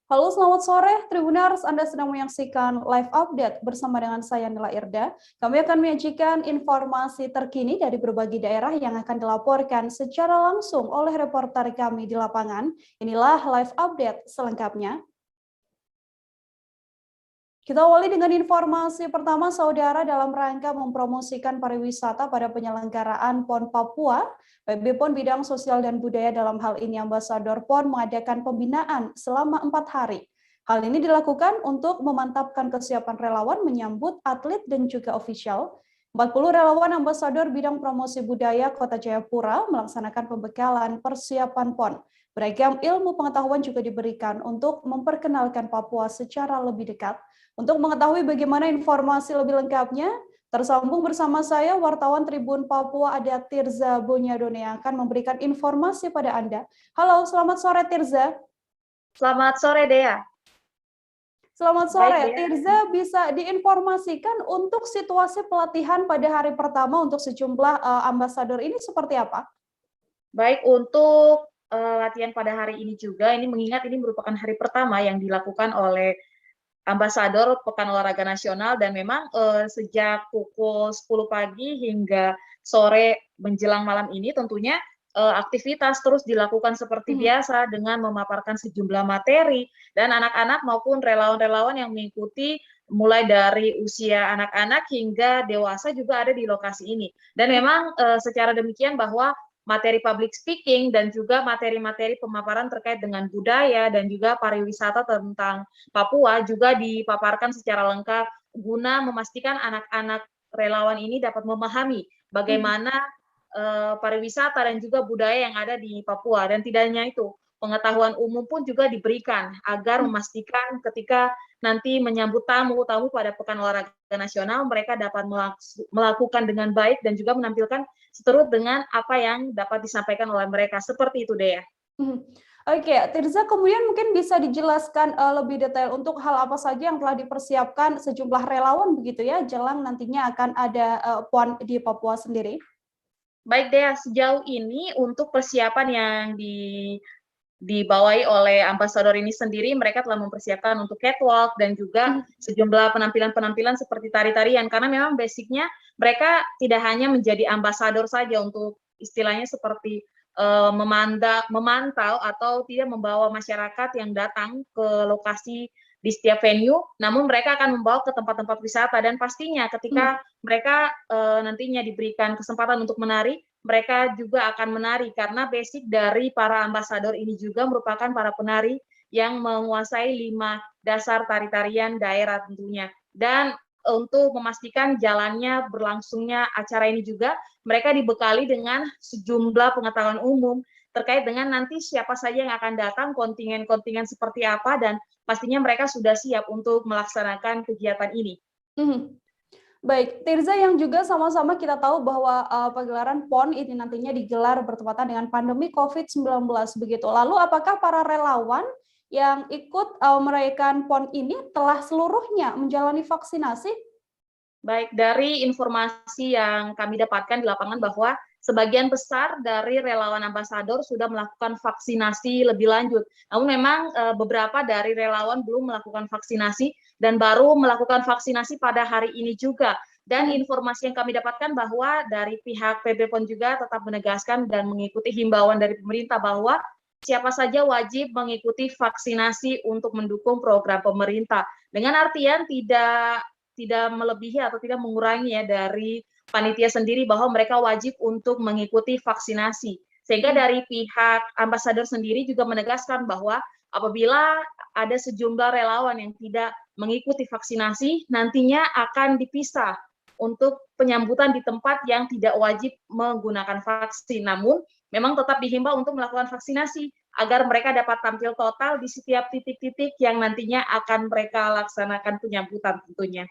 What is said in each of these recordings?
Halo, selamat sore, Tribuners. Anda sedang menyaksikan live update bersama dengan saya, Nila Irda. Kami akan menyajikan informasi terkini dari berbagai daerah yang akan dilaporkan secara langsung oleh reporter kami di lapangan. Inilah live update selengkapnya. Kita awali dengan informasi pertama, saudara, dalam rangka mempromosikan pariwisata pada penyelenggaraan PON Papua, PB PON Bidang Sosial dan Budaya dalam hal ini Ambasador PON mengadakan pembinaan selama 4 hari. Hal ini dilakukan untuk memantapkan kesiapan relawan menyambut atlet dan juga ofisial. 40 relawan Ambasador Bidang Promosi Budaya Kota Jayapura melaksanakan pembekalan persiapan PON. Beragam ilmu pengetahuan juga diberikan untuk memperkenalkan Papua secara lebih dekat. Untuk mengetahui bagaimana informasi lebih lengkapnya, tersambung bersama saya wartawan Tribun Papua ada Tirza Bunyadone yang akan memberikan informasi pada Anda. Halo, selamat sore Tirza. Selamat sore Dea. Selamat sore, Tirza, bisa diinformasikan untuk situasi pelatihan pada hari pertama untuk sejumlah ambasador ini seperti apa? Baik, untuk latihan pada hari ini juga, ini mengingat ini merupakan hari pertama yang dilakukan oleh Ambasador Pekan Olahraga Nasional, dan memang sejak pukul 10 pagi hingga sore menjelang malam ini tentunya aktivitas terus dilakukan seperti biasa dengan memaparkan sejumlah materi, dan anak-anak maupun relawan-relawan yang mengikuti mulai dari usia anak-anak hingga dewasa juga ada di lokasi ini. Dan memang secara demikian bahwa materi public speaking dan juga materi-materi pemaparan terkait dengan budaya dan juga pariwisata tentang Papua juga dipaparkan secara lengkap guna memastikan anak-anak relawan ini dapat memahami bagaimana pariwisata dan juga budaya yang ada di Papua. Dan tidak hanya itu, pengetahuan umum pun juga diberikan agar memastikan ketika nanti menyambut tamu-tamu pada Pekan Olahraga Nasional, mereka dapat melakukan dengan baik dan juga menampilkan seturut dengan apa yang dapat disampaikan oleh mereka. Seperti itu, Dea. Oke, Tirza, kemudian mungkin bisa dijelaskan lebih detail untuk hal apa saja yang telah dipersiapkan sejumlah relawan begitu ya, jelang nantinya akan ada PON di Papua sendiri. Baik Dea, sejauh ini untuk persiapan yang dibawahi oleh ambasador ini sendiri, mereka telah mempersiapkan untuk catwalk dan juga sejumlah penampilan-penampilan seperti tari-tarian, karena memang basicnya mereka tidak hanya menjadi ambasador saja untuk istilahnya seperti memantau atau tidak membawa masyarakat yang datang ke lokasi di setiap venue, namun mereka akan membawa ke tempat-tempat wisata, dan pastinya ketika mereka nantinya diberikan kesempatan untuk menari, mereka juga akan menari karena basic dari para ambasador ini juga merupakan para penari yang menguasai 5 dasar tari-tarian daerah tentunya. Dan untuk memastikan jalannya berlangsungnya acara ini juga, mereka dibekali dengan sejumlah pengetahuan umum terkait dengan nanti siapa saja yang akan datang, kontingen-kontingen seperti apa, dan pastinya mereka sudah siap untuk melaksanakan kegiatan ini. Baik, Tirza, yang juga sama-sama kita tahu bahwa pagelaran PON ini nantinya digelar bertepatan dengan pandemi COVID-19 begitu. Lalu apakah para relawan yang ikut merayakan PON ini telah seluruhnya menjalani vaksinasi? Baik, dari informasi yang kami dapatkan di lapangan bahwa sebagian besar dari relawan ambasador sudah melakukan vaksinasi lebih lanjut. Namun memang beberapa dari relawan belum melakukan vaksinasi dan baru melakukan vaksinasi pada hari ini juga. Dan informasi yang kami dapatkan bahwa dari pihak PB PON juga tetap menegaskan dan mengikuti himbauan dari pemerintah bahwa siapa saja wajib mengikuti vaksinasi untuk mendukung program pemerintah. Dengan artian tidak melebihi atau tidak mengurangi ya dari panitia sendiri bahwa mereka wajib untuk mengikuti vaksinasi. Sehingga dari pihak ambasador sendiri juga menegaskan bahwa apabila ada sejumlah relawan yang tidak mengikuti vaksinasi, nantinya akan dipisah untuk penyambutan di tempat yang tidak wajib menggunakan vaksin. Namun memang tetap dihimbau untuk melakukan vaksinasi agar mereka dapat tampil total di setiap titik-titik yang nantinya akan mereka laksanakan penyambutan tentunya.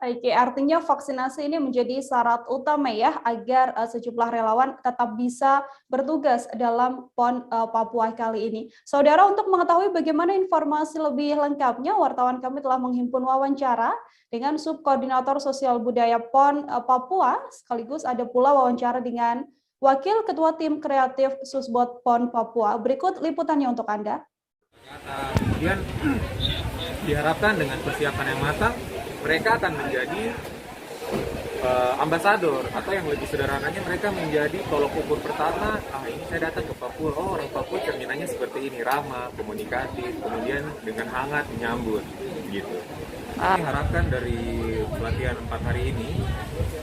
Oke, artinya vaksinasi ini menjadi syarat utama ya agar sejumlah relawan tetap bisa bertugas dalam PON Papua kali ini. Saudara, untuk mengetahui bagaimana informasi lebih lengkapnya, wartawan kami telah menghimpun wawancara dengan Subkoordinator Sosial Budaya PON Papua, sekaligus ada pula wawancara dengan Wakil Ketua Tim Kreatif Susbot PON Papua. Berikut liputannya untuk Anda. Kemudian diharapkan dengan persiapan yang matang, mereka akan menjadi ambasador, atau yang lebih sederhananya mereka menjadi tolok ukur pertama. Ini saya datang ke Papua, orang Papua cerminannya seperti ini, ramah, komunikatif, kemudian dengan hangat menyambut gitu. Harapkan dari pelatihan 4 hari ini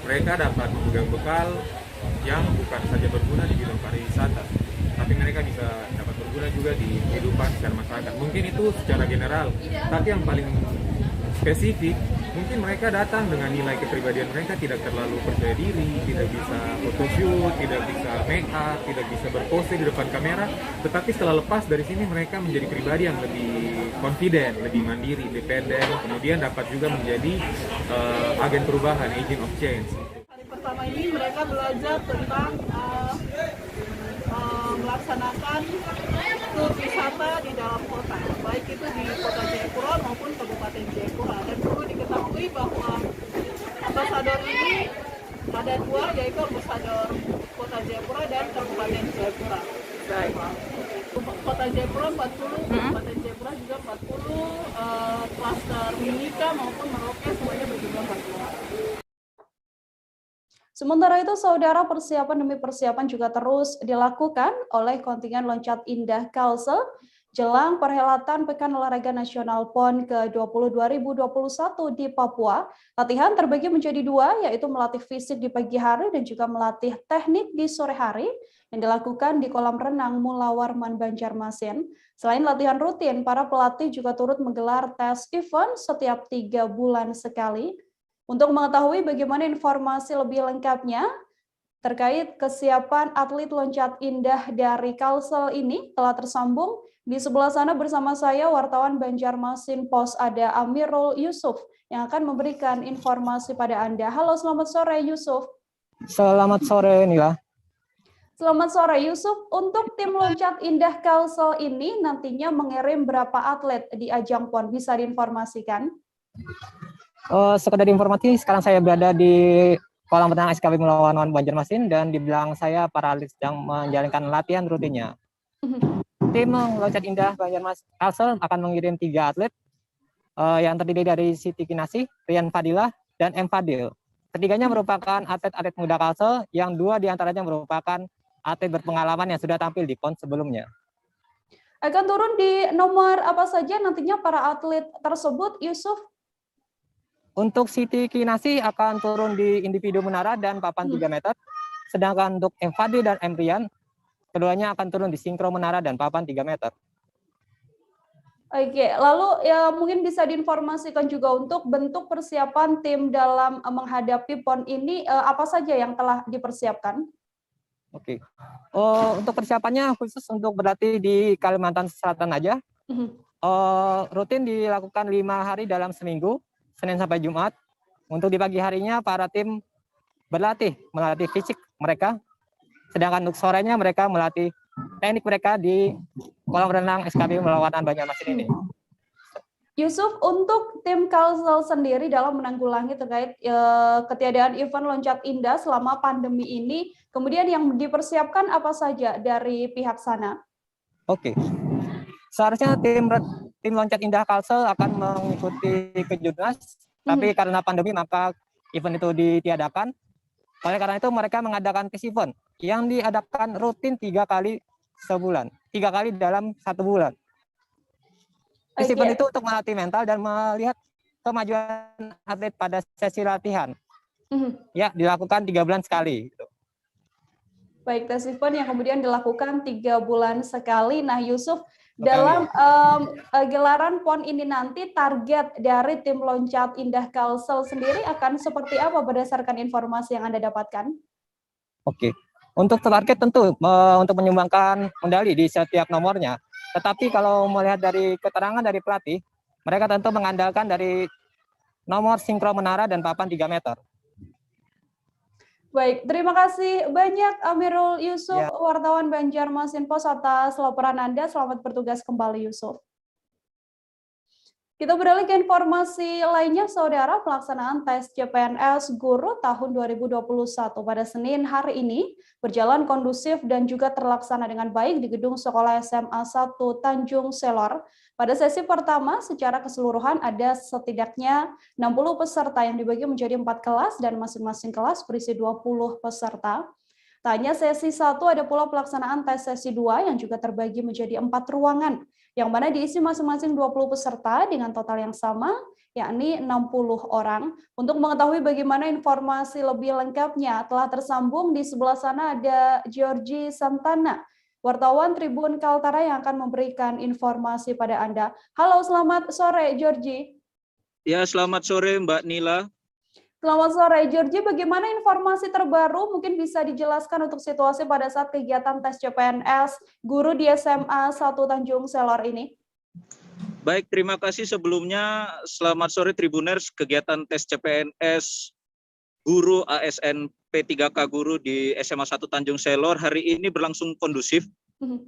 mereka dapat memegang bekal yang bukan saja berguna di bidang pariwisata, tapi mereka bisa dapat berguna juga di kehidupan secara masyarakat. Mungkin itu secara general, tapi yang paling spesifik, mungkin mereka datang dengan nilai kepribadian mereka tidak terlalu percaya diri, tidak bisa photoshoot, tidak bisa make up, tidak bisa berpose di depan kamera, tetapi setelah lepas dari sini mereka menjadi pribadi yang lebih confident, lebih mandiri, independen, kemudian dapat juga menjadi agen perubahan, agent of change. Hari pertama ini mereka belajar tentang melaksanakan tur wisata di dalam kota, baik itu di kota Jayapura maupun Kabupaten Jayapura. Dan perlu diketahui bahwa ambasador ini ada dua, yaitu ambasador kota Jayapura dan Kabupaten Jayapura. Kota Jayapura 40, Kabupaten Jayapura juga 40, klaster Mimika maupun Merauke semuanya berjumlah 40. Sementara itu, saudara, persiapan demi persiapan juga terus dilakukan oleh kontingen Loncat Indah Kalsel jelang perhelatan Pekan Olahraga Nasional PON ke-20 2021 di Papua. Latihan terbagi menjadi dua, yaitu melatih fisik di pagi hari dan juga melatih teknik di sore hari yang dilakukan di kolam renang Mula Warman, Banjarmasin. Selain latihan rutin, para pelatih juga turut menggelar tes event setiap 3 bulan sekali. Untuk mengetahui bagaimana informasi lebih lengkapnya terkait kesiapan atlet loncat indah dari Kalsel ini telah tersambung di sebelah sana bersama saya wartawan Banjarmasin Pos ada Amirul Yusuf yang akan memberikan informasi pada Anda. Halo, selamat sore Yusuf. Selamat sore Nila. Selamat sore Yusuf. Untuk tim loncat indah Kalsel ini nantinya mengirim berapa atlet di ajang PON? Bisa diinformasikan? Sekedar informasi, sekarang saya berada di kolam renang SKB Mula Warman Banjarmasin dan di belakang saya para atlet sedang menjalankan latihan rutinnya. Tim loncat indah Banjarmasin Kalsel akan mengirim 3 atlet yang terdiri dari Siti Kinasih, Rian Fadilah, dan M Fadil. Ketiganya merupakan atlet-atlet muda Kalsel yang 2 diantaranya merupakan atlet berpengalaman yang sudah tampil di PON sebelumnya. Akan turun di nomor apa saja nantinya para atlet tersebut, Yusuf? Untuk Siti Kinasih akan turun di individu menara dan papan 3 meter, sedangkan untuk M Fadil dan M Rian, keduanya akan turun di sinkro menara dan papan 3 meter. Oke, lalu ya mungkin bisa diinformasikan juga untuk bentuk persiapan tim dalam menghadapi PON ini apa saja yang telah dipersiapkan? Oke, untuk persiapannya khusus untuk berlatih di Kalimantan Selatan aja, rutin dilakukan 5 hari dalam seminggu, Senin sampai Jumat. Untuk di pagi harinya para tim melatih fisik mereka, sedangkan untuk sorenya mereka melatih teknik mereka di kolam renang SKB Mula Warman Banjarmasin ini. Yusuf, untuk tim Kalsel sendiri dalam menanggulangi terkait ketiadaan event loncat indah selama pandemi ini, kemudian yang dipersiapkan apa saja dari pihak sana? Oke, seharusnya tim loncat indah Kalsel akan mengikuti Kejurnas, tapi karena pandemi maka event itu ditiadakan. Oleh karena itu mereka mengadakan tes event yang diadakan rutin 3 kali sebulan, 3 kali dalam 1 bulan. Tes event itu untuk melatih mental dan melihat kemajuan atlet pada sesi latihan. Ya, dilakukan 3 bulan sekali. Baik, tes event yang kemudian dilakukan 3 bulan sekali. Nah, Yusuf, dalam gelaran PON ini nanti target dari tim loncat indah Kalsel sendiri akan seperti apa berdasarkan informasi yang Anda dapatkan? Oke, untuk target tentu untuk menyumbangkan medali di setiap nomornya. Tetapi kalau melihat dari keterangan dari pelatih, mereka tentu mengandalkan dari nomor sinkro menara dan papan 3 meter. Baik, terima kasih banyak Amirul Yusuf, wartawan Banjarmasin Pos atas laporan Anda. Selamat bertugas kembali, Yusuf. Kita beralih ke informasi lainnya, Saudara. Pelaksanaan tes CPNS Guru tahun 2021 pada Senin hari ini berjalan kondusif dan juga terlaksana dengan baik di gedung Sekolah SMA 1 Tanjung Selor. Pada sesi pertama, secara keseluruhan ada setidaknya 60 peserta yang dibagi menjadi 4 kelas dan masing-masing kelas berisi 20 peserta. Tak hanya sesi 1, ada pula pelaksanaan tes sesi 2 yang juga terbagi menjadi 4 ruangan, yang mana diisi masing-masing 20 peserta dengan total yang sama, yakni 60 orang. Untuk mengetahui bagaimana informasi lebih lengkapnya, telah tersambung di sebelah sana ada Georgie Santana, wartawan Tribun Kaltara yang akan memberikan informasi pada Anda. Halo, selamat sore Georgie. Ya, selamat sore Mbak Nila. Selamat sore, Georgie. Bagaimana informasi terbaru? Mungkin bisa dijelaskan untuk situasi pada saat kegiatan tes CPNS guru di SMA 1 Tanjung Selor ini. Baik, terima kasih sebelumnya. Selamat sore Tribuners. Kegiatan tes CPNS guru ASN P3K guru di SMA 1 Tanjung Selor hari ini berlangsung kondusif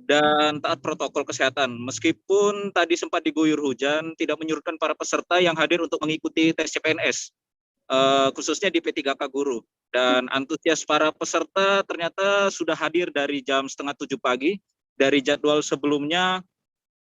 dan taat protokol kesehatan. Meskipun tadi sempat diguyur hujan, tidak menyurutkan para peserta yang hadir untuk mengikuti tes CPNS. Khususnya di P3K guru, dan antusias para peserta ternyata sudah hadir dari jam setengah 7 pagi dari jadwal sebelumnya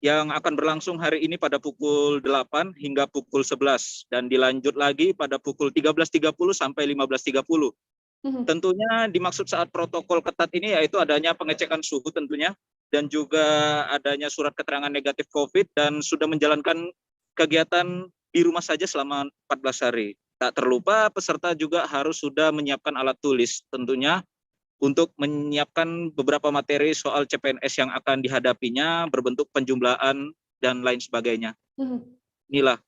yang akan berlangsung hari ini pada pukul 8 hingga pukul 11 dan dilanjut lagi pada pukul 13.30 sampai 15.30. Tentunya dimaksud saat protokol ketat ini yaitu adanya pengecekan suhu tentunya dan juga adanya surat keterangan negatif COVID dan sudah menjalankan kegiatan di rumah saja selama 14 hari. Tak terlupa peserta juga harus sudah menyiapkan alat tulis tentunya untuk menyiapkan beberapa materi soal CPNS yang akan dihadapinya berbentuk penjumlahan dan lain sebagainya. Inilah.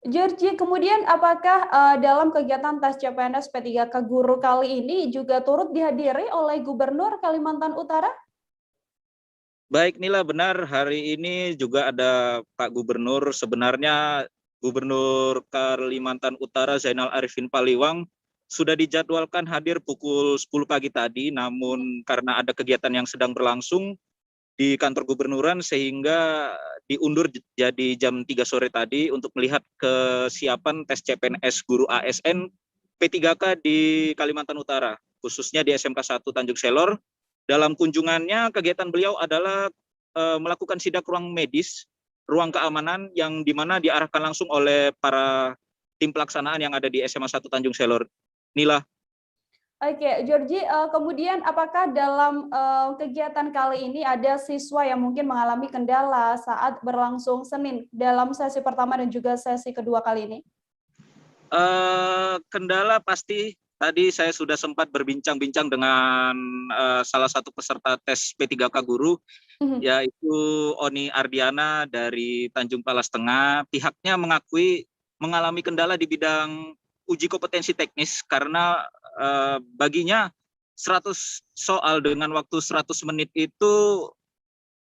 Georgie, kemudian apakah dalam kegiatan tes CPNS P3K guru kali ini juga turut dihadiri oleh Gubernur Kalimantan Utara? Baik, Nila, benar hari ini juga ada Pak Gubernur. Sebenarnya Gubernur Kalimantan Utara Zainal Arifin Paliwang sudah dijadwalkan hadir pukul 10 pagi tadi, namun karena ada kegiatan yang sedang berlangsung di kantor gubernuran sehingga diundur jadi jam 3 sore tadi untuk melihat kesiapan tes CPNS guru ASN P3K di Kalimantan Utara, khususnya di SMK 1 Tanjung Selor. Dalam kunjungannya, kegiatan beliau adalah melakukan sidak ruang medis, ruang keamanan yang dimana diarahkan langsung oleh para tim pelaksanaan yang ada di SMA 1 Tanjung Selor. Nila. Oke, Georgie, kemudian apakah dalam kegiatan kali ini ada siswa yang mungkin mengalami kendala saat berlangsung Senin dalam sesi pertama dan juga sesi kedua kali ini? Kendala pasti. Tadi saya sudah sempat berbincang-bincang dengan salah satu peserta tes P3K guru, yaitu Oni Ardiana dari Tanjung Palas Tengah. Pihaknya mengakui mengalami kendala di bidang uji kompetensi teknis karena baginya 100 soal dengan waktu 100 menit itu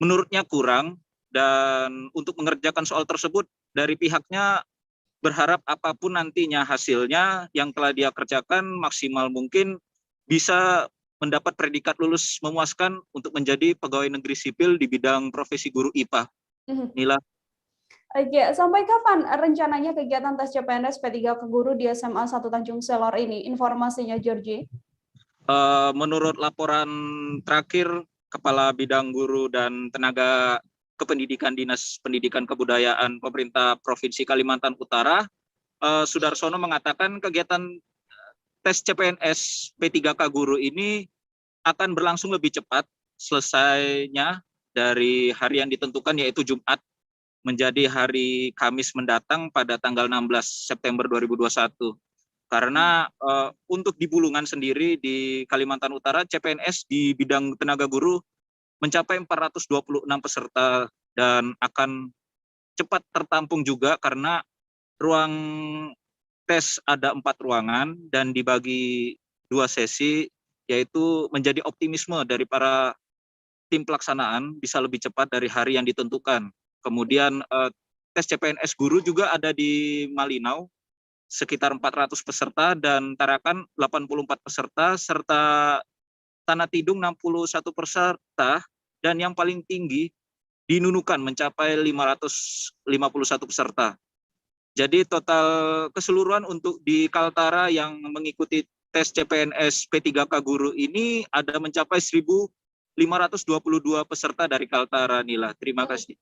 menurutnya kurang, dan untuk mengerjakan soal tersebut dari pihaknya berharap apapun nantinya hasilnya yang telah dia kerjakan maksimal mungkin bisa mendapat predikat lulus memuaskan untuk menjadi pegawai negeri sipil di bidang profesi guru IPA. Nila. Oke, sampai kapan rencananya kegiatan tes CPNS P3K guru di SMA 1 Tanjung Selor ini? Informasinya, Georgie. Menurut laporan terakhir Kepala Bidang Guru dan Tenaga Kependidikan Dinas Pendidikan Kebudayaan Pemerintah Provinsi Kalimantan Utara, Sudarsono mengatakan kegiatan tes CPNS P3K guru ini akan berlangsung lebih cepat, selesainya dari hari yang ditentukan yaitu Jumat menjadi hari Kamis mendatang pada tanggal 16 September 2021. Karena untuk di Bulungan sendiri di Kalimantan Utara, CPNS di bidang tenaga guru mencapai 426 peserta dan akan cepat tertampung juga karena ruang tes ada 4 ruangan dan dibagi 2 sesi, yaitu menjadi optimisme dari para tim pelaksanaan bisa lebih cepat dari hari yang ditentukan. Kemudian tes CPNS guru juga ada di Malinau, sekitar 400 peserta dan Tarakan 84 peserta, serta Tanah Tidung 61 peserta, dan yang paling tinggi di Nunukan mencapai 551 peserta. Jadi total keseluruhan untuk di Kaltara yang mengikuti tes CPNS P3K Guru ini ada mencapai 1.522 peserta dari Kaltara, Nila. Terima kasih.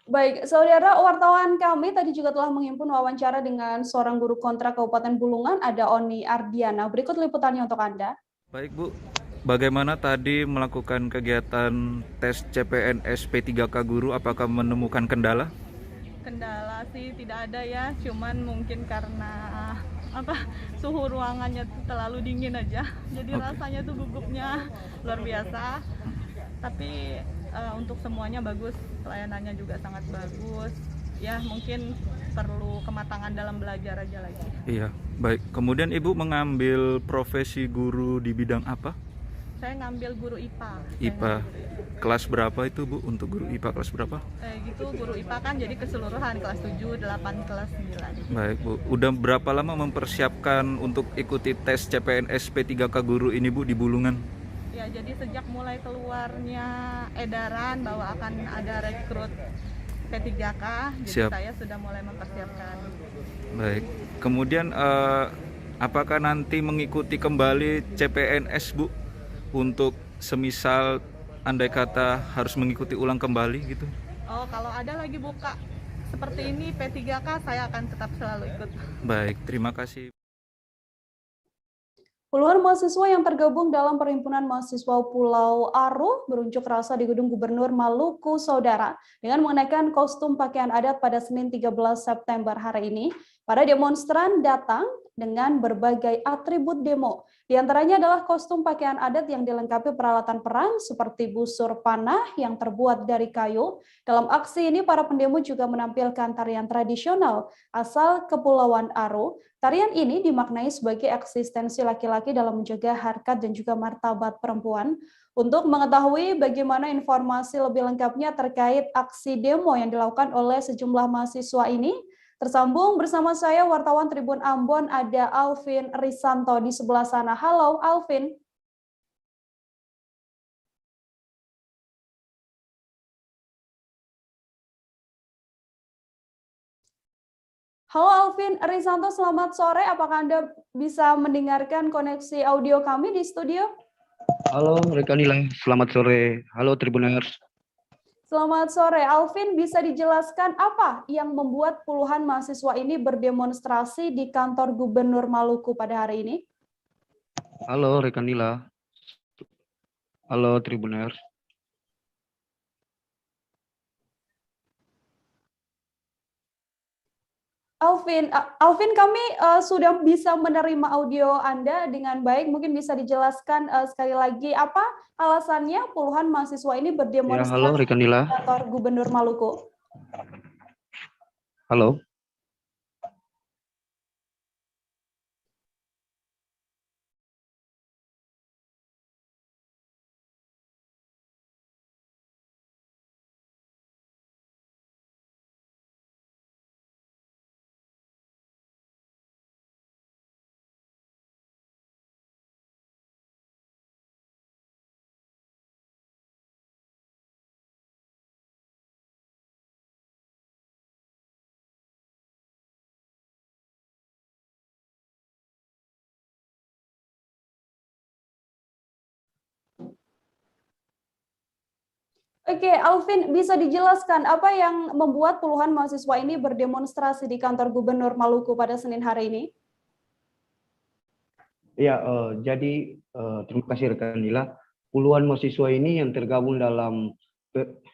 Baik, saudara wartawan kami tadi juga telah menghimpun wawancara dengan seorang guru kontrak Kabupaten Bulungan, ada Oni Ardiana. Berikut liputannya untuk Anda. Baik Bu, bagaimana tadi melakukan kegiatan tes CPNS P3K Guru, apakah menemukan kendala? Kendala sih tidak ada ya, cuman mungkin karena suhu ruangannya tuh terlalu dingin aja, jadi rasanya tuh gugupnya luar biasa. Tapi untuk semuanya bagus, pelayanannya juga sangat bagus. Ya mungkin perlu kematangan dalam belajar aja lagi. Iya, baik. Kemudian Ibu mengambil profesi guru di bidang apa? Saya ngambil guru IPA. IPA. Kelas berapa itu Bu untuk guru IPA, kelas berapa? Gitu, guru IPA kan jadi keseluruhan kelas 7, 8, kelas 9. Baik Bu, udah berapa lama mempersiapkan untuk ikuti tes CPNS P3K Guru ini Bu di Bulungan? Ya, jadi sejak mulai keluarnya edaran bahwa akan ada rekrut P3K, jadi saya sudah mulai mempersiapkan. Baik, kemudian apakah nanti mengikuti kembali CPNS Bu untuk semisal andai kata harus mengikuti ulang kembali gitu? Oh, kalau ada lagi buka seperti ini P3K, saya akan tetap selalu ikut. Baik, terima kasih. Puluhan mahasiswa yang tergabung dalam Perhimpunan Mahasiswa Pulau Aru berunjuk rasa di Gedung Gubernur Maluku, Saudara, dengan mengenakan kostum pakaian adat pada Senin 13 September hari ini. Para demonstran datang dengan berbagai atribut demo. Di antaranya adalah kostum pakaian adat yang dilengkapi peralatan perang seperti busur panah yang terbuat dari kayu. Dalam aksi ini, para pendemo juga menampilkan tarian tradisional asal Kepulauan Aru. Tarian ini dimaknai sebagai eksistensi laki-laki dalam menjaga harkat dan juga martabat perempuan. Untuk mengetahui bagaimana informasi lebih lengkapnya terkait aksi demo yang dilakukan oleh sejumlah mahasiswa ini, tersambung bersama saya wartawan Tribun Ambon, ada Alvin Risanto di sebelah sana. Halo Alvin. Halo Alvin Risanto, selamat sore. Apakah Anda bisa mendengarkan koneksi audio kami di studio? Halo Rekanila, selamat sore. Halo Tribuners. Selamat sore, Alvin. Bisa dijelaskan apa yang membuat puluhan mahasiswa ini berdemonstrasi di kantor Gubernur Maluku pada hari ini? Halo Rekanila. Halo Tribuners. Alvin, kami sudah bisa menerima audio Anda dengan baik. Mungkin bisa dijelaskan sekali lagi apa alasannya puluhan mahasiswa ini berdemonstrasi halo, di kantor Gubernur Maluku? Halo. Oke, Alvin, bisa dijelaskan apa yang membuat puluhan mahasiswa ini berdemonstrasi di kantor Gubernur Maluku pada Senin hari ini? Ya, jadi terima kasih rekan Nila. Puluhan mahasiswa ini yang tergabung dalam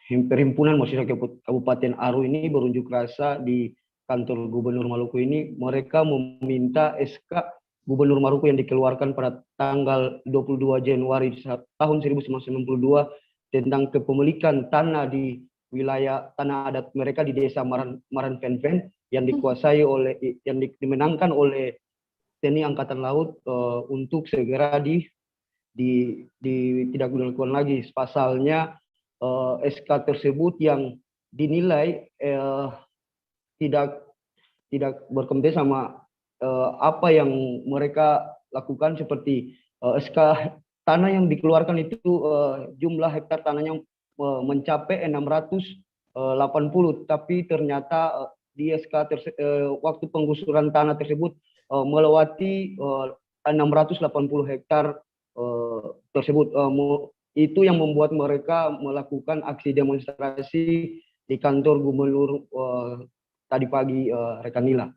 Perhimpunan Mahasiswa Kabupaten Aru ini berunjuk rasa di kantor Gubernur Maluku ini. Mereka meminta SK Gubernur Maluku yang dikeluarkan pada tanggal 22 Januari tahun 1992 tentang kepemilikan tanah di wilayah tanah adat mereka di desa Maran Penpen yang dikuasai oleh yang dimenangkan oleh TNI Angkatan Laut untuk segera tidak dilakukan lagi. Pasalnya SK tersebut yang dinilai tidak berkompeten sama apa yang mereka lakukan, seperti SK tanah yang dikeluarkan itu jumlah hektar tanahnya mencapai 680, tapi ternyata di waktu penggusuran tanah tersebut melewati 680 hektar tersebut. Itu yang membuat mereka melakukan aksi demonstrasi di kantor gubernur tadi pagi, rekan Nila.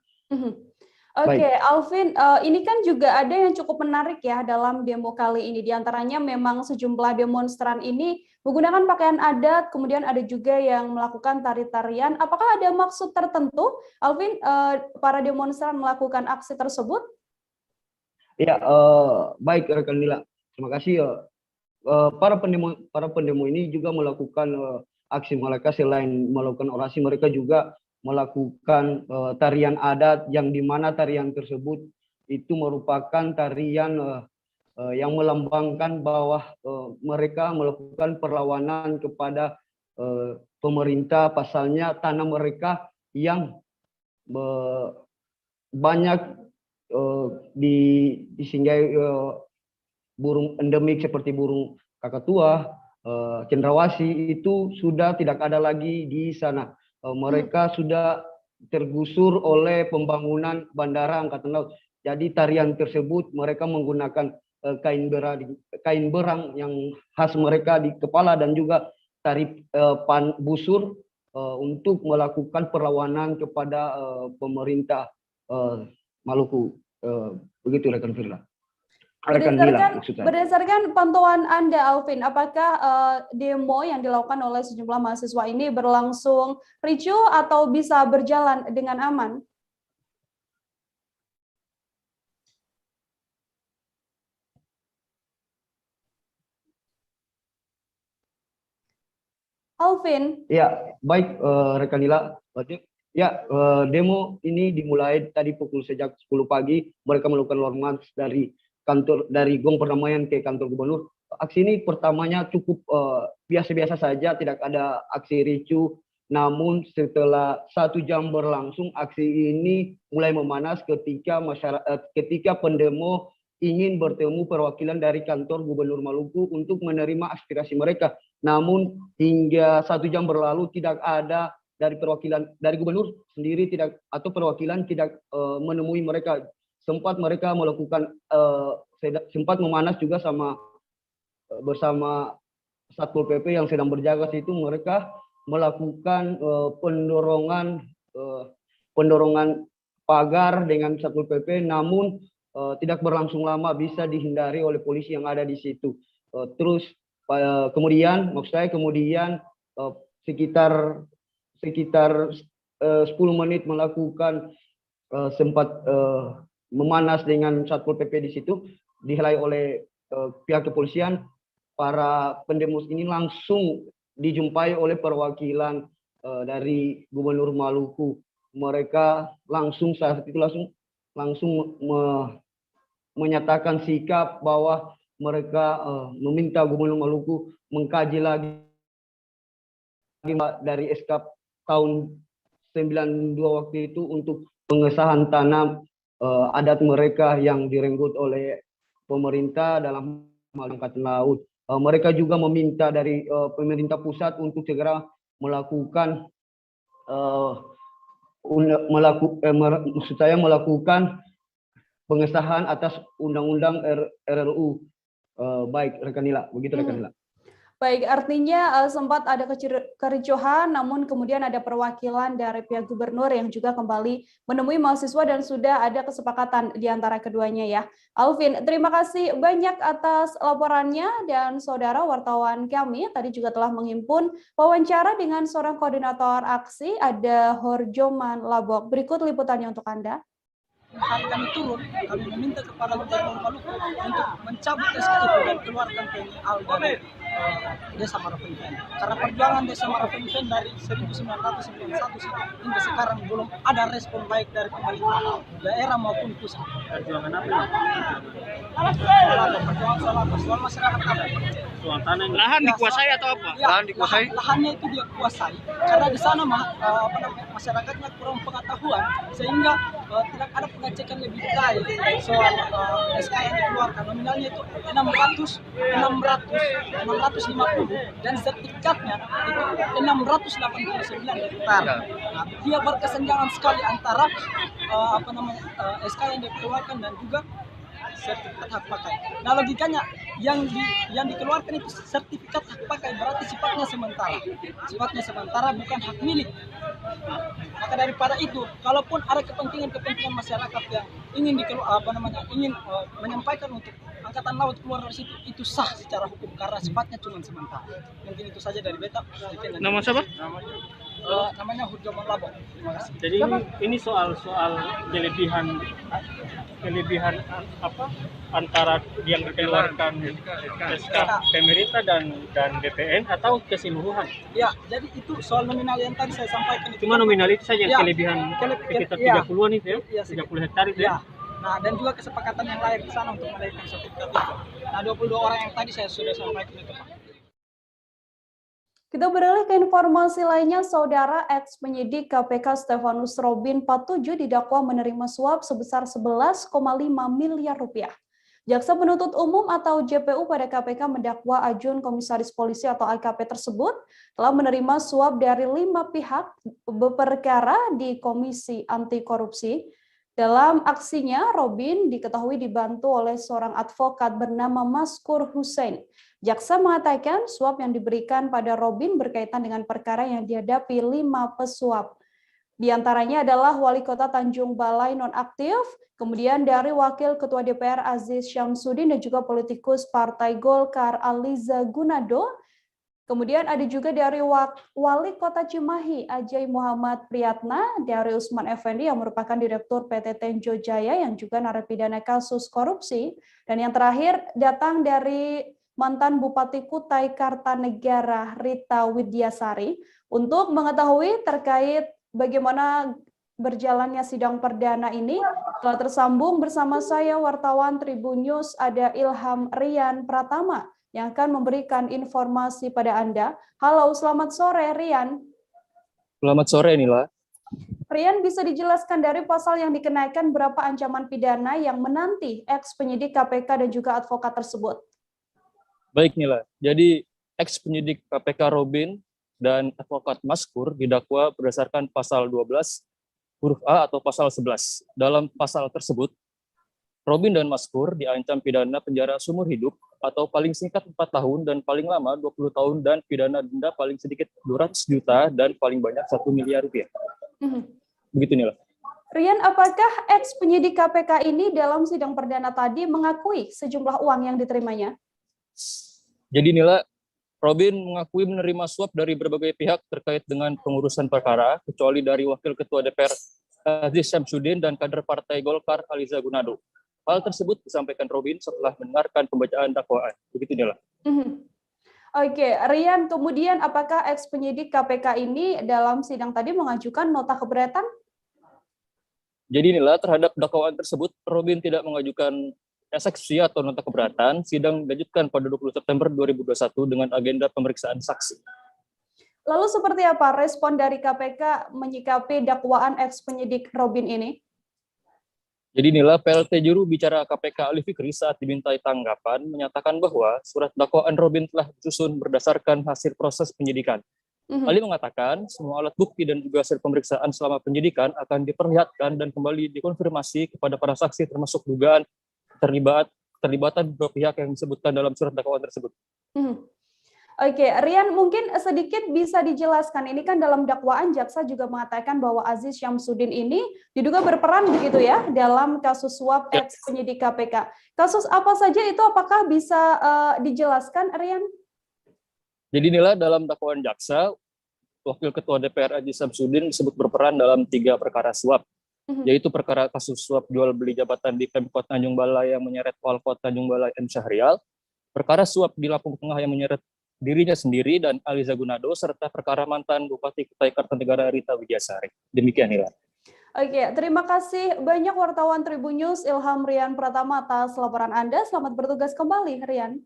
Oke, Alvin, ini kan juga ada yang cukup menarik ya dalam demo kali ini. Di antaranya memang sejumlah demonstran ini menggunakan pakaian adat, kemudian ada juga yang melakukan tari-tarian. Apakah ada maksud tertentu, Alvin, para demonstran melakukan aksi tersebut? Ya, baik rekan Nila. Terima kasih. Para pendemo ini juga melakukan aksi mereka. Selain melakukan orasi, mereka juga melakukan tarian adat, yang dimana tarian tersebut itu merupakan tarian yang melambangkan bahwa mereka melakukan perlawanan kepada pemerintah. Pasalnya tanah mereka yang banyak disinggahi burung endemik seperti burung kakatua, cendrawasih, itu sudah tidak ada lagi di sana. Mereka sudah tergusur oleh pembangunan bandara angkatan laut. Jadi tarian tersebut mereka menggunakan kain berang yang khas mereka di kepala, dan juga tari busur untuk melakukan perlawanan kepada pemerintah Maluku. Begitu rekan Firda. Berdasarkan pantauan Anda, Alvin, apakah demo yang dilakukan oleh sejumlah mahasiswa ini berlangsung ricuh atau bisa berjalan dengan aman? Alvin. Ya, baik rekan Nila. Ya, demo ini dimulai tadi sejak 10 pagi. Mereka melakukan long march dari Gong Perdamaian ke kantor gubernur. Aksi ini pertamanya cukup biasa-biasa saja, tidak ada aksi ricuh. Namun setelah 1 jam berlangsung, aksi ini mulai memanas ketika pendemo ingin bertemu perwakilan dari kantor gubernur Maluku untuk menerima aspirasi mereka. Namun hingga 1 jam berlalu tidak ada dari perwakilan dari gubernur sendiri atau perwakilan tidak menemui mereka. Sempat mereka melakukan sempat memanas juga bersama Satpol PP yang sedang berjaga situ. Mereka melakukan pendorongan pagar dengan Satpol PP, namun tidak berlangsung lama, bisa dihindari oleh polisi yang ada di situ. Terus kemudian sekitar 10 menit melakukan sempat memanas dengan Satpol PP di situ, dihalai oleh pihak kepolisian. Para pendemo ini langsung dijumpai oleh perwakilan dari Gubernur Maluku. Mereka saat itu langsung menyatakan sikap bahwa mereka meminta Gubernur Maluku mengkaji lagi dari SK tahun 92 waktu itu untuk pengesahan tanah adat mereka yang direnggut oleh pemerintah dalam hal angkatan laut. Mereka juga meminta dari pemerintah pusat untuk segera melakukan pengesahan atas undang-undang RRU. Baik rekan Nila, begitu rekan Nila. Baik, artinya sempat ada kericuhan, namun kemudian ada perwakilan dari pihak gubernur yang juga kembali menemui mahasiswa dan sudah ada kesepakatan di antara keduanya ya. Alvin, terima kasih banyak atas laporannya, dan saudara wartawan kami tadi juga telah menghimpun wawancara dengan seorang koordinator aksi, ada Horjoman Labok. Berikut liputannya untuk Anda. Hari kami turun, kami meminta kepada Gubernur Maluku untuk mencabut SK itu dan keluarkan TNI AL dari Desa Marafinfen. Karena perjuangan Desa Marafinfen dari 1991 hingga sekarang belum ada respon baik dari pemerintah daerah maupun pusat. Perjuangan apa? Perjuangan soal masyarakat adat. Soal tanah, lahan dikuasai atau apa? Ya, lahan dikuasai. Lahannya itu dia kuasai karena di sana masyarakatnya kurang pengetahuan sehingga tidak ada bacakan lebih detail soal SK yang dikeluarkan. Nominalnya itu 650 dan sertifikatnya itu 689 hektar. Nah, dia berkesenjangan sekali antara SK yang dikeluarkan dan juga sertifikat hak pakai. Nah, logikanya yang dikeluarkan itu sertifikat hak pakai, berarti sifatnya sementara bukan hak milik. Nah, maka daripada itu, kalaupun ada kepentingan masyarakat yang ingin menyampaikan untuk angkatan laut keluar dari situ, itu sah secara hukum karena sifatnya cuma sementara. Mungkin itu saja dari beta. Nama siapa? Namanya Hurjaman Labok. Terima kasih. Jadi ini soal kelebihan apa antara yang dikeluarkan SK pemerintah dan BPN atau keseluruhan? Ya, jadi itu soal nominal yang tadi saya sampaikan itu. Cuma nominal itu saja ya, kelebihan sekitar 30-an itu ya, 30 hektar itu ya. Nah, dan juga kesepakatan yang lain di sana untuk menaikkan sertifikat itu. Nah, 22 orang yang tadi saya sudah sampaikan itu, Pak. Kita beralih ke informasi lainnya, Saudara ex penyidik KPK Stefanus Robin 47 didakwa menerima suap sebesar 11,5 miliar rupiah. Jaksa penuntut umum atau JPU pada KPK mendakwa Ajun Komisaris Polisi atau AKP tersebut telah menerima suap dari 5 pihak berperkara di Komisi Anti Korupsi. Dalam aksinya, Robin diketahui dibantu oleh seorang advokat bernama Maskur Hussein. Jaksa mengatakan suap yang diberikan pada Robin berkaitan dengan perkara yang dihadapi 5 pesuap. Di antaranya adalah Wali Kota Tanjung Balai nonaktif, kemudian dari Wakil Ketua DPR Aziz Syamsuddin dan juga politikus Partai Golkar Aliza Gunado. Kemudian ada juga dari Wali Kota Cimahi Ajay Muhammad Priyatna, dari Usman Effendi yang merupakan Direktur PT Tenjo Jaya yang juga narapidana kasus korupsi. Dan yang terakhir datang dari mantan Bupati Kutai Kartanegara Rita Widyasari untuk mengetahui terkait bagaimana berjalannya sidang perdana ini. Telah tersambung bersama saya wartawan Tribun News ada Ilham Rian Pratama yang akan memberikan informasi pada Anda. Halo, selamat sore Rian. Selamat sore Nila. Rian, bisa dijelaskan dari pasal yang dikenakan berapa ancaman pidana yang menanti ex penyidik KPK dan juga advokat tersebut? Baik Nila, jadi ex penyidik KPK Robin dan advokat Maskur didakwa berdasarkan pasal 12 huruf A atau pasal 11. Dalam pasal tersebut, Robin dan Maskur diancam pidana penjara seumur hidup atau paling singkat 4 tahun dan paling lama 20 tahun dan pidana denda paling sedikit 200 juta dan paling banyak 1 miliar rupiah. Begitu Nila. Rian, apakah ex penyidik KPK ini dalam sidang perdana tadi mengakui sejumlah uang yang diterimanya? Jadi Nila, Robin mengakui menerima suap dari berbagai pihak terkait dengan pengurusan perkara, kecuali dari Wakil Ketua DPR Aziz Syamsuddin dan kader Partai Golkar Aliza Gunado. Hal tersebut disampaikan Robin setelah mendengarkan pembacaan dakwaan. Begitu Nila. Oke, Rian, kemudian apakah ex penyidik KPK ini dalam sidang tadi mengajukan nota keberatan? Jadi Nila, terhadap dakwaan tersebut, Robin tidak mengajukan eksepsi atau nota keberatan. Sidang dilanjutkan pada 20 September 2021 dengan agenda pemeriksaan saksi. Lalu seperti apa respon dari KPK menyikapi dakwaan ex penyidik Robin ini? Jadi Nila, PLT juru bicara KPK Ali Fikri saat dimintai tanggapan menyatakan bahwa surat dakwaan Robin telah disusun berdasarkan hasil proses penyidikan. Ali mengatakan semua alat bukti dan juga hasil pemeriksaan selama penyidikan akan diperlihatkan dan kembali dikonfirmasi kepada para saksi termasuk dugaan keterlibatan beberapa pihak yang disebutkan dalam surat dakwaan tersebut. Oke, Rian, mungkin sedikit bisa dijelaskan, ini kan dalam dakwaan jaksa juga mengatakan bahwa Aziz Syamsuddin ini diduga berperan begitu ya dalam kasus suap ex penyidik KPK. Kasus apa saja itu, apakah bisa dijelaskan, Rian? Jadi Nila, dalam dakwaan jaksa, Wakil Ketua DPR Aziz Syamsuddin disebut berperan dalam 3 perkara suap, yaitu perkara kasus suap jual beli jabatan di Pemkot Tanjung Balai yang menyeret Walkot Tanjung Balai M. Syahrial, perkara suap di Lampung Tengah yang menyeret dirinya sendiri dan Aliza Gunado, serta perkara mantan Bupati Kutai Kartanegara Rita Widyasari. Demikian Nila. Oke, terima kasih banyak wartawan Tribun News Ilham Rian Pratama atas laporan Anda. Selamat bertugas kembali, Rian.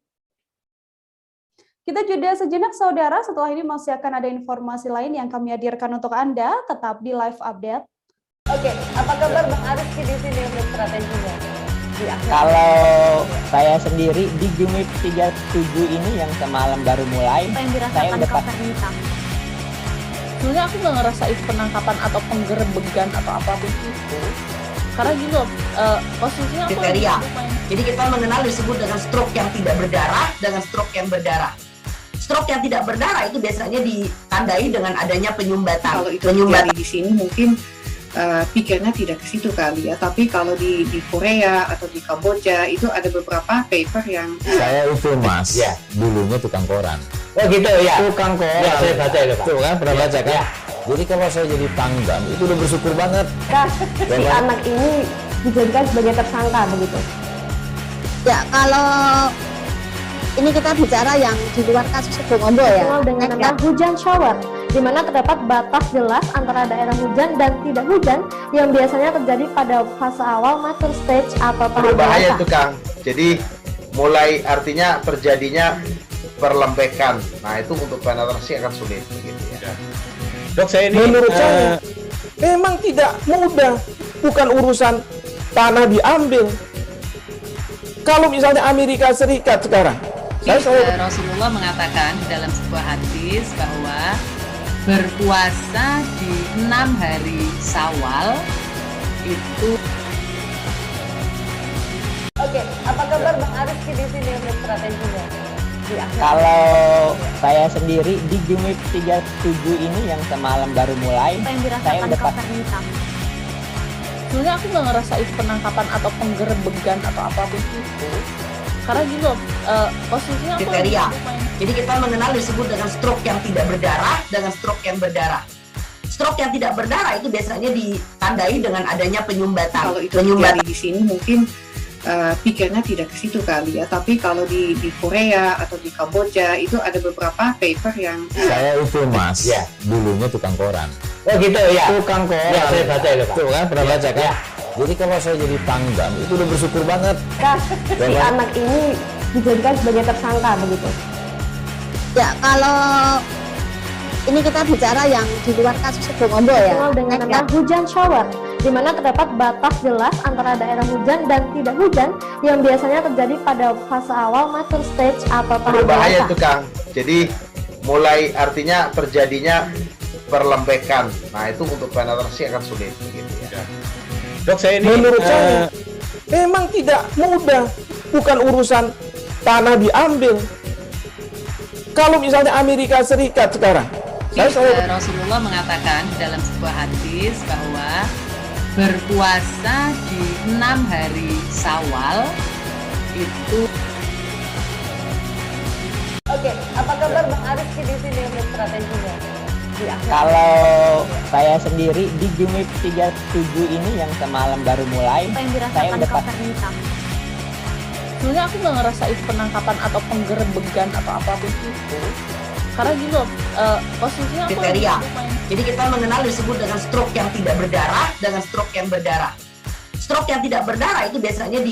Kita jeda sejenak, saudara. Setelah ini masih akan ada informasi lain yang kami hadirkan untuk Anda. Tetap di Live Update. Oke, apa kabar Bang Arief di sini? Kalau saya sendiri di Jumit 37 ini yang semalam baru mulai, saya udah pas. Sebenarnya aku nggak ngerasain penangkapan atau penggerebegan atau apapun itu. Karena gini loh, posisinya aku kriteria. Jadi kita mengenal disebut dengan stroke yang tidak berdarah dengan stroke yang berdarah. Stroke yang tidak berdarah itu biasanya ditandai dengan adanya penyumbatan. Kalau itu terjadi di sini mungkin pikirnya tidak ke situ kali ya, tapi kalau di Korea atau di Kamboja itu ada beberapa paper yang saya itu mas, ya dulunya tukang koran. Oh gitu ya. Tukang koran. Ya, saya baca itu Pak. Tuh kan pernah baca kan? Ya. Jadi kalau saya jadi pangdam itu udah bersyukur banget. Si anak ini dijadikan sebagai tersangka begitu. Ya kalau ini kita bicara yang di luar kasus Sebongombo ya. Dengan nama hujan shower, di mana terdapat batas jelas antara daerah hujan dan tidak hujan yang biasanya terjadi pada fase awal mature stage atau tahap berbahaya dewasa. itu Kang. Jadi mulai artinya terjadinya perlembekan. Nah itu untuk penetrasi akan sulit gitu ya. Dok, saya ini menurut saya memang tidak mudah, bukan urusan tanah diambil. Kalau misalnya Amerika Serikat sekarang, Rasulullah mengatakan dalam sebuah hadis bahwa berpuasa di 6 hari Syawal itu. Oke, apa kabar Bang Ariski di sini untuk strateginya? Kalau saya sendiri di Jumit 37 ini yang semalam baru mulai, saya udah pas. Sebenarnya aku nggak ngerasain penangkapan atau penggerebegan atau apapun itu. Karena gini loh, posisinya aku kriteria. Jadi kita mengenal disebut dengan stroke yang tidak berdarah dengan stroke yang berdarah. Stroke yang tidak berdarah itu biasanya ditandai dengan adanya penyumbatan. Kalau itu terjadi di sini mungkin pikirnya tidak ke situ kali ya, tapi kalau di Korea atau di Kamboja itu ada beberapa paper yang saya itu mas, ya dulunya tukang koran. Oh gitu ya. Tukang koran. Ya, saya baca itu Pak. Tuh kan pernah baca kan? Ya. Jadi kalau saya jadi pangdam itu udah bersyukur banget. Si anak ini dijadikan sebagai tersangka begitu. Ya kalau ini kita bicara yang di luar kasus Sebongombo ya. Dengan nama hujan shower, di mana terdapat batas jelas antara daerah hujan dan tidak hujan yang biasanya terjadi pada fase awal mature stage atau tahap berbahaya dewasa. itu Kang. Jadi mulai artinya terjadinya perlembekan. Nah itu untuk penetrasi akan sulit gitu ya. Dok, saya ini menurut saya memang tidak mudah, bukan urusan tanah diambil. Kalau misalnya Amerika Serikat sekarang, Rasulullah mengatakan dalam sebuah hadis bahwa berpuasa di 6 hari Syawal itu. Oke, apa kabar Bang Ariski di sini untuk strateginya? Kalau saya sendiri di Jumit 37 ini yang semalam baru mulai, saya udah pas. Sebenarnya aku nggak ngerasain penangkapan atau penggerebegan atau apapun itu. Karena gini loh, posisinya aku kriteria. Jadi kita mengenal disebut dengan stroke yang tidak berdarah dengan stroke yang berdarah. Stroke yang tidak berdarah itu biasanya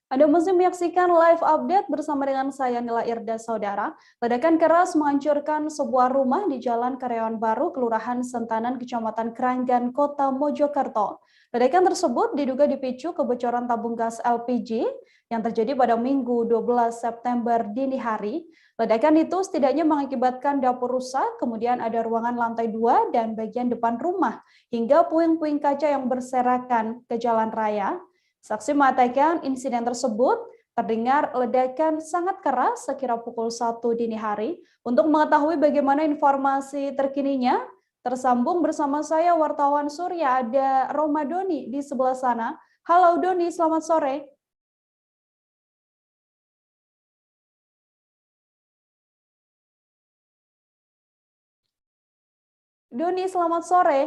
Anda masih menyaksikan live update bersama dengan saya Nila Irda Saudara. Ledakan keras menghancurkan sebuah rumah di Jalan Karyawan Baru, Kelurahan Sentanan, Kecamatan Kranggan, Kota Mojokerto. Ledakan tersebut diduga dipicu kebocoran tabung gas LPG yang terjadi pada Minggu 12 September dini hari. Ledakan itu setidaknya mengakibatkan dapur rusak, kemudian ada ruangan lantai 2 dan bagian depan rumah, hingga puing-puing kaca yang berserakan ke jalan raya. Saksi mengatakan insiden tersebut terdengar ledakan sangat keras sekira pukul 1 dini hari. Untuk mengetahui bagaimana informasi terkininya, tersambung bersama saya wartawan Surya, ada Roma Doni di sebelah sana. Halo Doni, selamat sore. Doni, selamat sore.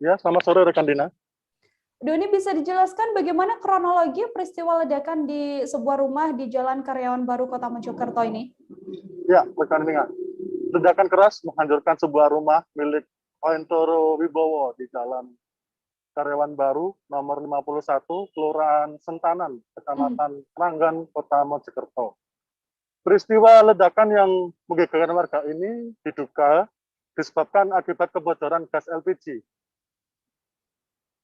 Ya, selamat sore rekan Dina. Doni, bisa dijelaskan bagaimana kronologi peristiwa ledakan di sebuah rumah di Jalan Karyawan Baru, Kota Mojokerto ini? Ya, rekan Dina. Ledakan keras menghancurkan sebuah rumah milik Oentoro Wibowo di Jalan Karyawan Baru nomor 51, Kelurahan Sentanan, Kecamatan Kranggan, Kota Mojokerto. Peristiwa ledakan yang menggegerkan warga ini diduga disebabkan akibat kebocoran gas LPG.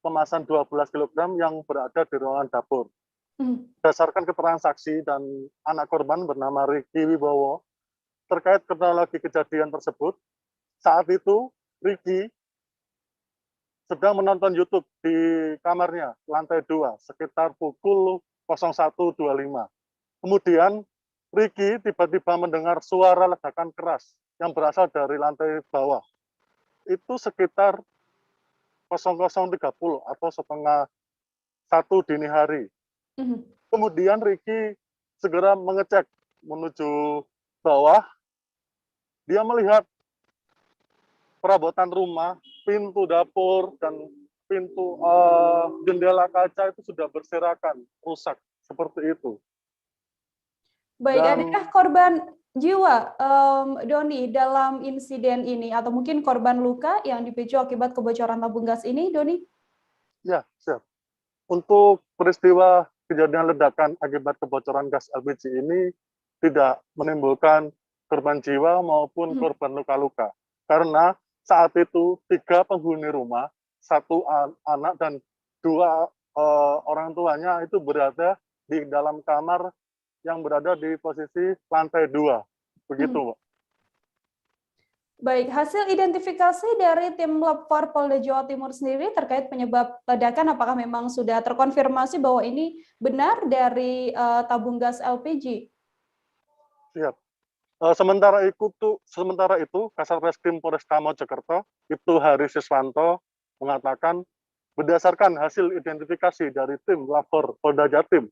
kemasan 12 kg yang berada di ruangan dapur. Berdasarkan keterangan saksi dan anak korban bernama Ricky Wibowo terkait kronologi kejadian tersebut, saat itu Ricky sedang menonton YouTube di kamarnya, lantai 2, sekitar pukul 01.25. Kemudian Ricky tiba-tiba mendengar suara ledakan keras yang berasal dari lantai bawah. Itu sekitar 00.30 atau setengah 1 dini hari. Kemudian Ricky segera mengecek menuju bawah. Dia melihat perabotan rumah, pintu dapur, dan pintu jendela kaca itu sudah berserakan, rusak, seperti itu. Baik, adakah korban jiwa, Doni, dalam insiden ini, atau mungkin korban luka yang dipicu akibat kebocoran tabung gas ini, Doni? Ya, siap. Untuk peristiwa kejadian ledakan akibat kebocoran gas LPG ini tidak menimbulkan korban jiwa maupun korban luka-luka. Karena saat itu 3 penghuni rumah, 1 anak dan 2 orang tuanya itu berada di dalam kamar yang berada di posisi lantai 2. Begitu, Mbak. Baik, hasil identifikasi dari tim Lab 4 Polda Jawa Timur sendiri terkait penyebab ledakan, apakah memang sudah terkonfirmasi bahwa ini benar dari tabung gas LPG? Siap. Sementara itu, Kasat Reskrim Polresta Mojokerto, Ibtu Hari Siswanto, mengatakan berdasarkan hasil identifikasi dari tim Lab 4 Polda Jatim,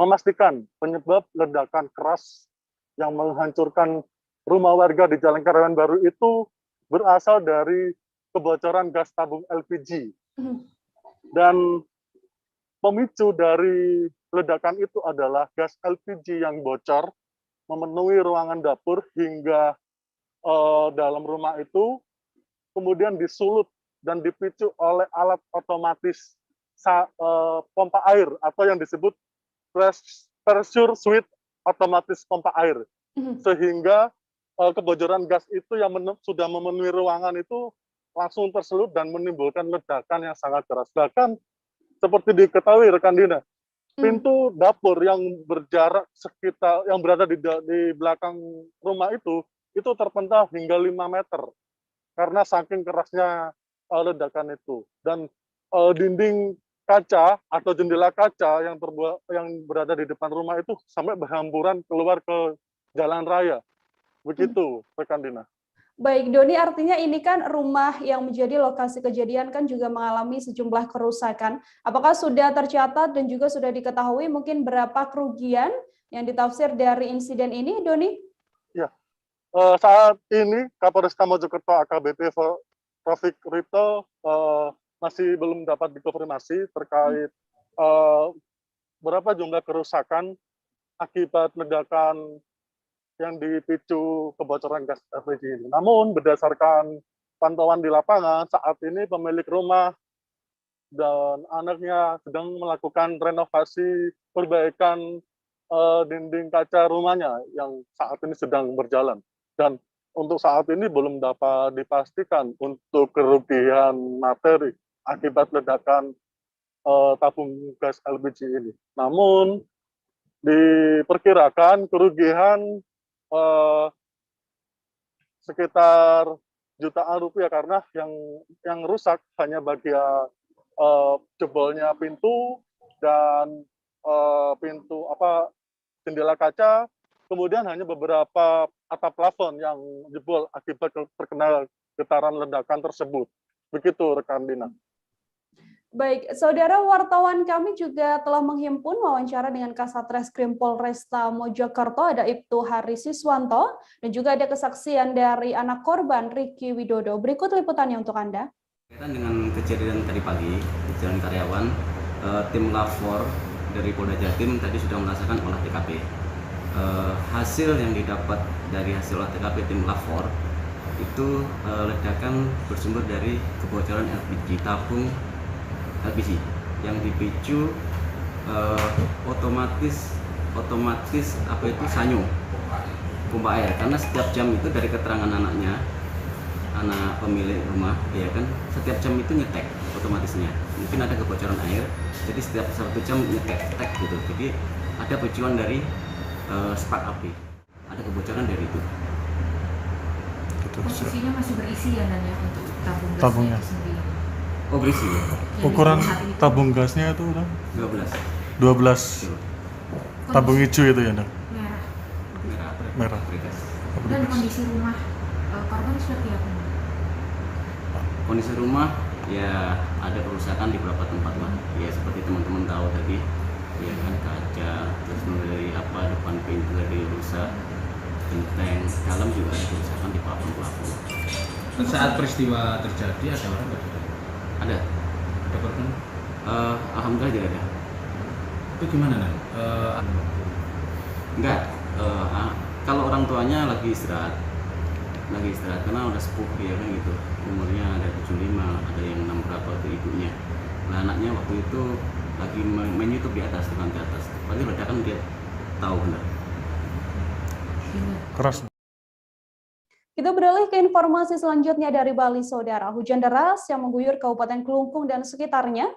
memastikan penyebab ledakan keras yang menghancurkan rumah warga di Jalan Karyawan Baru itu berasal dari kebocoran gas tabung LPG. Dan pemicu dari ledakan itu adalah gas LPG yang bocor, memenuhi ruangan dapur hingga dalam rumah itu, kemudian disulut dan dipicu oleh alat otomatis pompa air atau yang disebut pressure switch otomatis pompa air. Sehingga kebocoran gas itu yang sudah memenuhi ruangan itu langsung tersulut dan menimbulkan ledakan yang sangat keras. Bahkan seperti diketahui rekan Dina, pintu dapur yang berjarak sekitar yang berada di belakang rumah itu terpental hingga 5 meter karena saking kerasnya ledakan itu. Dan dinding kaca atau jendela kaca yang berada di depan rumah itu sampai berhamburan keluar ke jalan raya. Begitu, rekan Dina. Baik, Doni, artinya ini kan rumah yang menjadi lokasi kejadian kan juga mengalami sejumlah kerusakan. Apakah sudah tercatat dan juga sudah diketahui mungkin berapa kerugian yang ditafsir dari insiden ini, Doni? Ya, saat ini Kapolresta Mojokerto AKBP Taufik Rito masih belum dapat dikonfirmasi terkait berapa jumlah kerusakan akibat ledakan yang dipicu kebocoran gas LPG ini. Namun berdasarkan pantauan di lapangan, saat ini pemilik rumah dan anaknya sedang melakukan renovasi perbaikan dinding kaca rumahnya yang saat ini sedang berjalan. Dan untuk saat ini belum dapat dipastikan untuk kerugian materi akibat ledakan tabung gas LPG ini. Namun diperkirakan kerugian sekitar jutaan rupiah karena yang rusak hanya bagian jebolnya pintu dan jendela kaca, kemudian hanya beberapa atap plafon yang jebol akibat terkena getaran ledakan tersebut. Begitu rekan Dina. Baik, saudara wartawan kami juga telah menghimpun wawancara dengan Kasat Reskrim Polresta Mojokerto, ada Ibtu Hari Siswanto, dan juga ada kesaksian dari anak korban Ricky Widodo. Berikut liputannya untuk Anda. Dengan kejadian tadi pagi di Jalan Karyawan, tim Lab 4 dari Polda Jatim tadi sudah melaksanakan olah TKP. Hasil yang didapat dari hasil olah TKP tim Lab 4 itu ledakan bersumber dari kebocoran LPG tabung LPG yang dipicu otomatis sanyo pompa air, karena setiap jam itu dari keterangan anak pemilik rumah ya kan, setiap jam itu nyetek otomatisnya. Mungkin ada kebocoran air, jadi setiap 1 jam ngetek gitu. Jadi ada picuan dari spark api, ada kebocoran dari itu. Posisinya masih berisi ya Dan ya untuk tabung gasnya gas. itu sendiri. Oh berisi ya? Ukuran tabung gasnya itu udah 12. Tabung hijau itu ya Dan? Merah. Dan kondisi rumah korban seperti apa? Kondisi rumah ya ada kerusakan di beberapa tempat lah. Ya seperti teman-teman tahu tadi, ya kan kaca, terus mulai dari depan pintu dari rusak, genteng, dalam juga ada kerusakan di plafon. Saat peristiwa terjadi ada orang nggak? Ada. Ada korban? Alhamdulillah tidak ada. Itu gimana Nan? Enggak. Kalau orang tuanya lagi istirahat karena udah sepuh ya kan gitu, umurnya ada 75, ada yang 6 berapa itu ibunya. Nah anaknya waktu itu lagi main YouTube di atas, di lantai atas. Pasti ledakan dia tahu benar. Keras. Kita beralih ke informasi selanjutnya dari Bali, Saudara. Hujan deras yang mengguyur Kabupaten Klungkung dan sekitarnya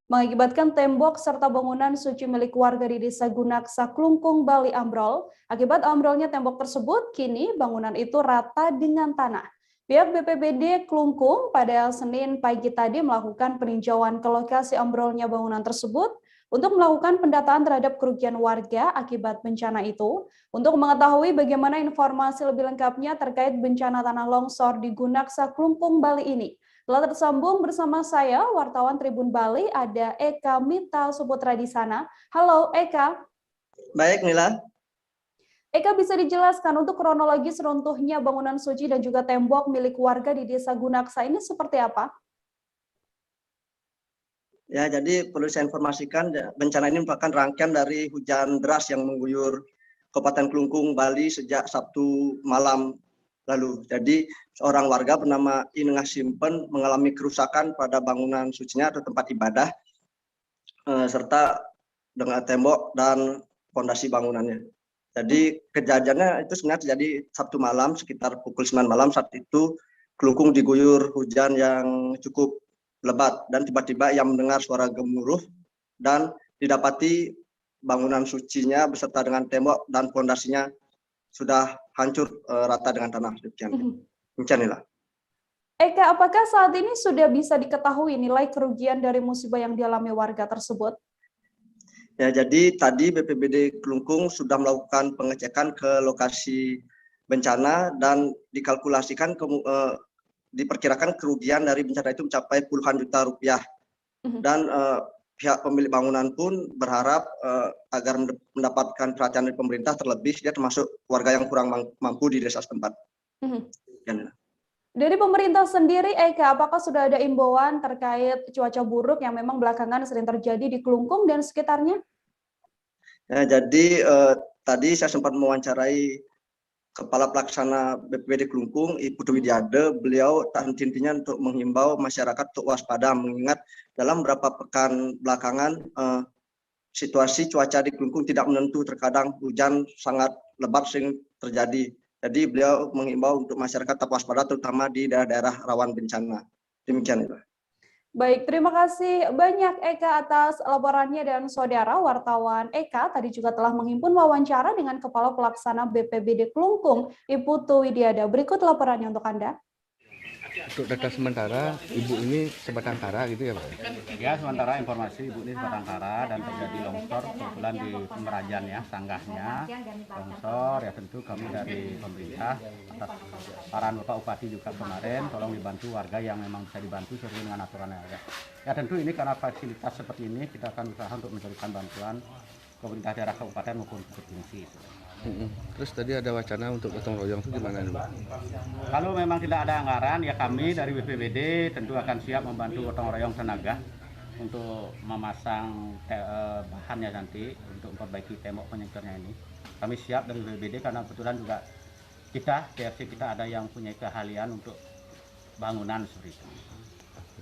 mengakibatkan tembok serta bangunan suci milik warga di Desa Gunaksa, Klungkung, Bali ambrol. Akibat ambrolnya tembok tersebut, kini bangunan itu rata dengan tanah. Pihak BPBD Klungkung pada Senin pagi tadi melakukan peninjauan ke lokasi ambrolnya bangunan tersebut untuk melakukan pendataan terhadap kerugian warga akibat bencana itu. Untuk mengetahui bagaimana informasi lebih lengkapnya terkait bencana tanah longsor di Gunaksa, Klungkung, Bali ini, telah tersambung bersama saya, wartawan Tribun Bali, ada Eka Mita Suputra di sana. Halo Eka. Baik Mila. Eka, bisa dijelaskan untuk kronologis runtuhnya bangunan suci dan juga tembok milik warga di Desa Gunaksa ini seperti apa? Ya, jadi perlu saya informasikan bencana ini merupakan rangkaian dari hujan deras yang mengguyur Kabupaten Klungkung, Bali sejak Sabtu malam lalu. Jadi seorang warga bernama Inengah Simpen mengalami kerusakan pada bangunan sucinya atau tempat ibadah serta dengan tembok dan fondasi bangunannya. Jadi kejadiannya itu sebenarnya terjadi Sabtu malam sekitar pukul 9 malam. Saat itu Klungkung diguyur hujan yang cukup lebat dan tiba-tiba ia mendengar suara gemuruh dan didapati bangunan sucinya beserta dengan tembok dan fondasinya sudah hancur rata dengan tanah. Demikian. Eka, apakah saat ini sudah bisa diketahui nilai kerugian dari musibah yang dialami warga tersebut? Ya, jadi tadi BPBD Klungkung sudah melakukan pengecekan ke lokasi bencana dan dikalkulasikan diperkirakan kerugian dari bencana itu mencapai puluhan juta rupiah. Dan pihak pemilik bangunan pun berharap agar mendapatkan perhatian dari pemerintah, terlebih dia termasuk warga yang kurang mampu di desa setempat. Dari pemerintah sendiri, Eka, apakah sudah ada imbauan terkait cuaca buruk yang memang belakangan sering terjadi di Klungkung dan sekitarnya? Ya, jadi tadi saya sempat mewawancarai Kepala Pelaksana BPBD Klungkung, Ibu Widiade. Beliau tak henti-hentinya untuk menghimbau masyarakat untuk waspada, mengingat dalam beberapa pekan belakangan situasi cuaca di Klungkung tidak menentu, terkadang hujan sangat lebat sering terjadi. Jadi beliau mengimbau untuk masyarakat tetap waspada, terutama di daerah-daerah rawan bencana. Demikian. Baik, terima kasih banyak Eka atas laporannya, dan saudara wartawan Eka tadi juga telah menghimpun wawancara dengan Kepala Pelaksana BPBD Klungkung, Ibu Widiada. Berikut laporannya untuk Anda. Untuk data sementara, Ibu ini sebatangkara gitu ya Pak? Ya, sementara informasi Ibu ini sebatangkara dan terjadi longsor kebetulan di Pemerajan ya, sanggahnya longsor. Ya tentu kami dari pemerintah atas arahan Bapak Bupati juga kemarin tolong dibantu warga yang memang bisa dibantu sesuai dengan aturan yang ada. Ya tentu ini karena fasilitas seperti ini kita akan usaha untuk memberikan bantuan pemerintah daerah kabupaten maupun provinsi. Terus tadi ada wacana untuk gotong royong itu gimana dulu? Kalau memang tidak ada anggaran, ya kami dari BPBD tentu akan siap membantu gotong royong tenaga untuk memasang bahannya nanti untuk memperbaiki tembok penyingkirnya ini. Kami siap dari BPBD karena kebetulan juga kita, DRC kita ada yang punya keahlian untuk bangunan seperti itu.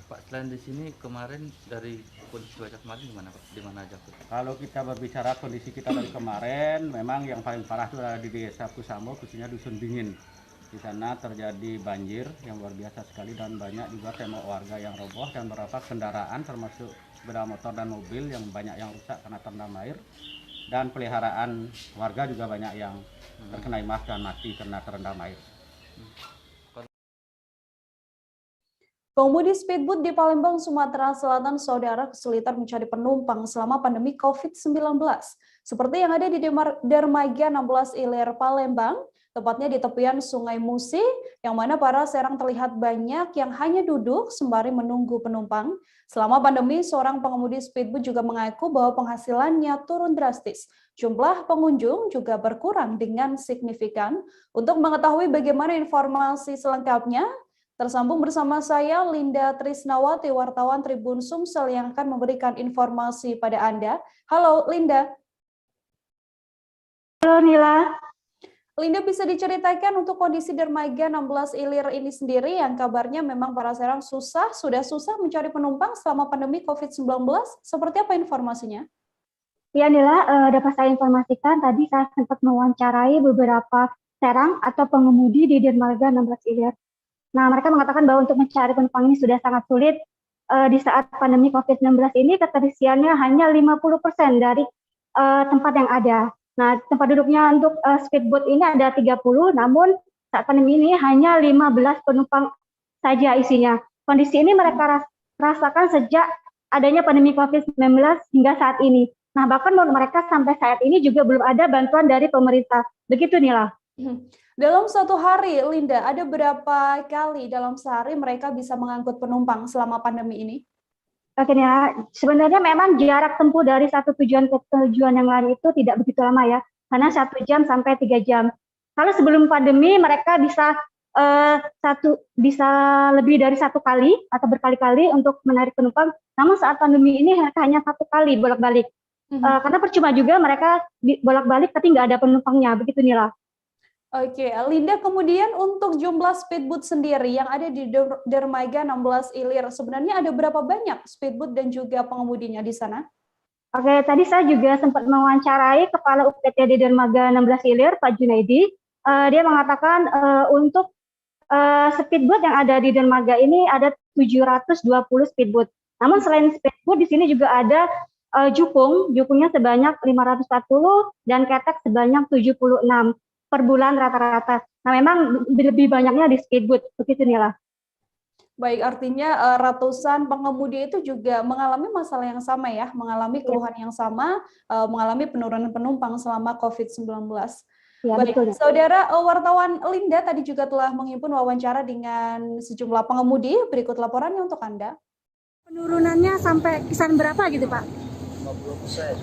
Pak, selain di sini kemarin dari kondisi cuaca kemarin gimana Pak? Di mana aja? Kalau kita berbicara kondisi kita dari kemarin, memang yang paling parah itu ada di Desa Kusamo, khususnya Dusun Dingin. Di sana terjadi banjir yang luar biasa sekali dan banyak juga tembok warga yang roboh dan beberapa kendaraan termasuk sepeda motor dan mobil yang banyak yang rusak karena terendam air, dan peliharaan warga juga banyak yang terkena imbas dan mati karena terendam air. Pengemudi speedboat di Palembang, Sumatera Selatan, saudara, kesulitan mencari penumpang selama pandemi COVID-19. Seperti yang ada di dermaga 16 Ilir Palembang, tepatnya di tepian Sungai Musi, yang mana para serang terlihat banyak yang hanya duduk sembari menunggu penumpang. Selama pandemi, seorang pengemudi speedboat juga mengaku bahwa penghasilannya turun drastis. Jumlah pengunjung juga berkurang dengan signifikan. Untuk mengetahui bagaimana informasi selengkapnya, tersambung bersama saya Linda Trisnawati, wartawan Tribun Sumsel yang akan memberikan informasi pada Anda. Halo Linda. Halo Nila. Linda, bisa diceritakan untuk kondisi dermaga 16 Ilir ini sendiri yang kabarnya memang para serang sudah susah mencari penumpang selama pandemi COVID-19. Seperti apa informasinya? Ya Nila, dapat saya informasikan tadi saya sempat mewawancarai beberapa serang atau pengemudi di dermaga 16 Ilir. Nah, mereka mengatakan bahwa untuk mencari penumpang ini sudah sangat sulit. Di saat pandemi COVID-19 ini keterisiannya hanya 50% dari tempat yang ada. Nah, tempat duduknya untuk speedboat ini ada 30, namun saat pandemi ini hanya 15 penumpang saja isinya. Kondisi ini mereka rasakan sejak adanya pandemi COVID-19 hingga saat ini. Nah, bahkan menurut mereka sampai saat ini juga belum ada bantuan dari pemerintah. Begitu Nila. Dalam satu hari, Linda, ada berapa kali dalam sehari mereka bisa mengangkut penumpang selama pandemi ini? Oke, ya. Sebenarnya memang jarak tempuh dari satu tujuan ke tujuan yang lain itu tidak begitu lama ya, karena 1 jam sampai 3 jam. Kalau sebelum pandemi mereka bisa lebih dari 1 kali atau berkali-kali untuk menarik penumpang. Namun saat pandemi ini hanya 1 kali bolak-balik. Karena percuma juga mereka bolak-balik tapi nggak ada penumpangnya, begitu Nila. Oke, Linda, kemudian untuk jumlah speedboat sendiri yang ada di dermaga 16 Ilir, sebenarnya ada berapa banyak speedboat dan juga pengemudinya di sana? Oke, tadi saya juga sempat mewawancarai Kepala UPT di dermaga 16 Ilir, Pak Junaidi. Dia mengatakan untuk speedboat yang ada di dermaga ini ada 720 speedboat. Namun selain speedboat di sini juga ada jukungnya sebanyak 540 dan ketek sebanyak 76. Per bulan rata-rata. Nah, memang lebih banyaknya di speedboat, begitu Nila. Baik, artinya ratusan pengemudi itu juga mengalami masalah yang sama ya, mengalami keluhan yang sama, mengalami penurunan penumpang selama COVID-19. Ya, baik, betul. saudara wartawan Linda tadi juga telah menghimpun wawancara dengan sejumlah pengemudi. Berikut laporannya untuk Anda. Penurunannya sampai kisaran berapa gitu Pak? 50%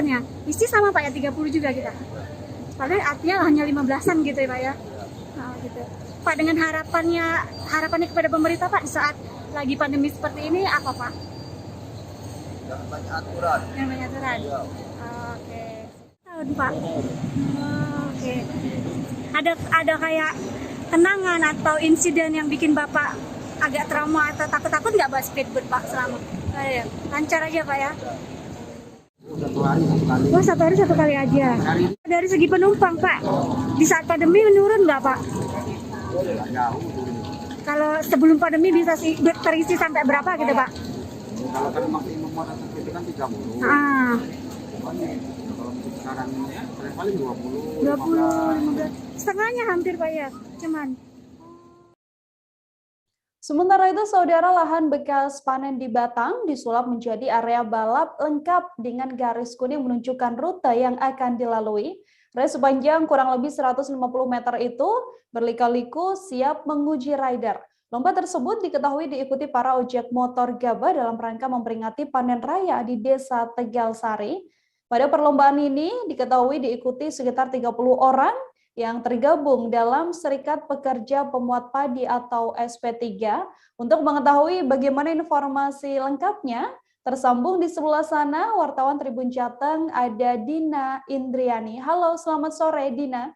ya? Isi sama Pak ya, 30 juga kita? Padahal artinya hanya 15-an gitu ya Pak ya. Nah, gitu. Pak, dengan harapannya kepada pemerintah Pak di saat lagi pandemi seperti ini apa Pak? Yang banyak aturan. Yang banyak aturan. Ya. Oke. Tahun Pak. Oke. Ada kayak kenangan atau insiden yang bikin Bapak agak trauma atau takut-takut nggak Pak speedboat Pak selama? Lancar aja Pak ya. 1 hari 1 kali. Oh, 1 hari 1 kali aja. Dari segi penumpang Pak, di saat pandemi menurun nggak Pak? Jauh. Kalau sebelum pandemi bisa terisi sampai berapa gitu Pak? Kalau kan maksimum orang itu kan 30. Ah. Kalau untuk sekarang paling 20. 15. Setengahnya hampir Pak ya, cuman. Sementara itu, saudara, lahan bekas panen di Batang disulap menjadi area balap lengkap dengan garis kuning menunjukkan rute yang akan dilalui. Race sepanjang kurang lebih 150 meter itu berliku-liku siap menguji rider. Lomba tersebut diketahui diikuti para ojek motor Gabah dalam rangka memperingati panen raya di Desa Tegal Sari. Pada perlombaan ini diketahui diikuti sekitar 30 orang yang tergabung dalam Serikat Pekerja Pemuat Padi atau SP3. Untuk mengetahui bagaimana informasi lengkapnya, tersambung di sebelah sana wartawan Tribun Jateng ada Dina Indriani. Halo, selamat sore Dina.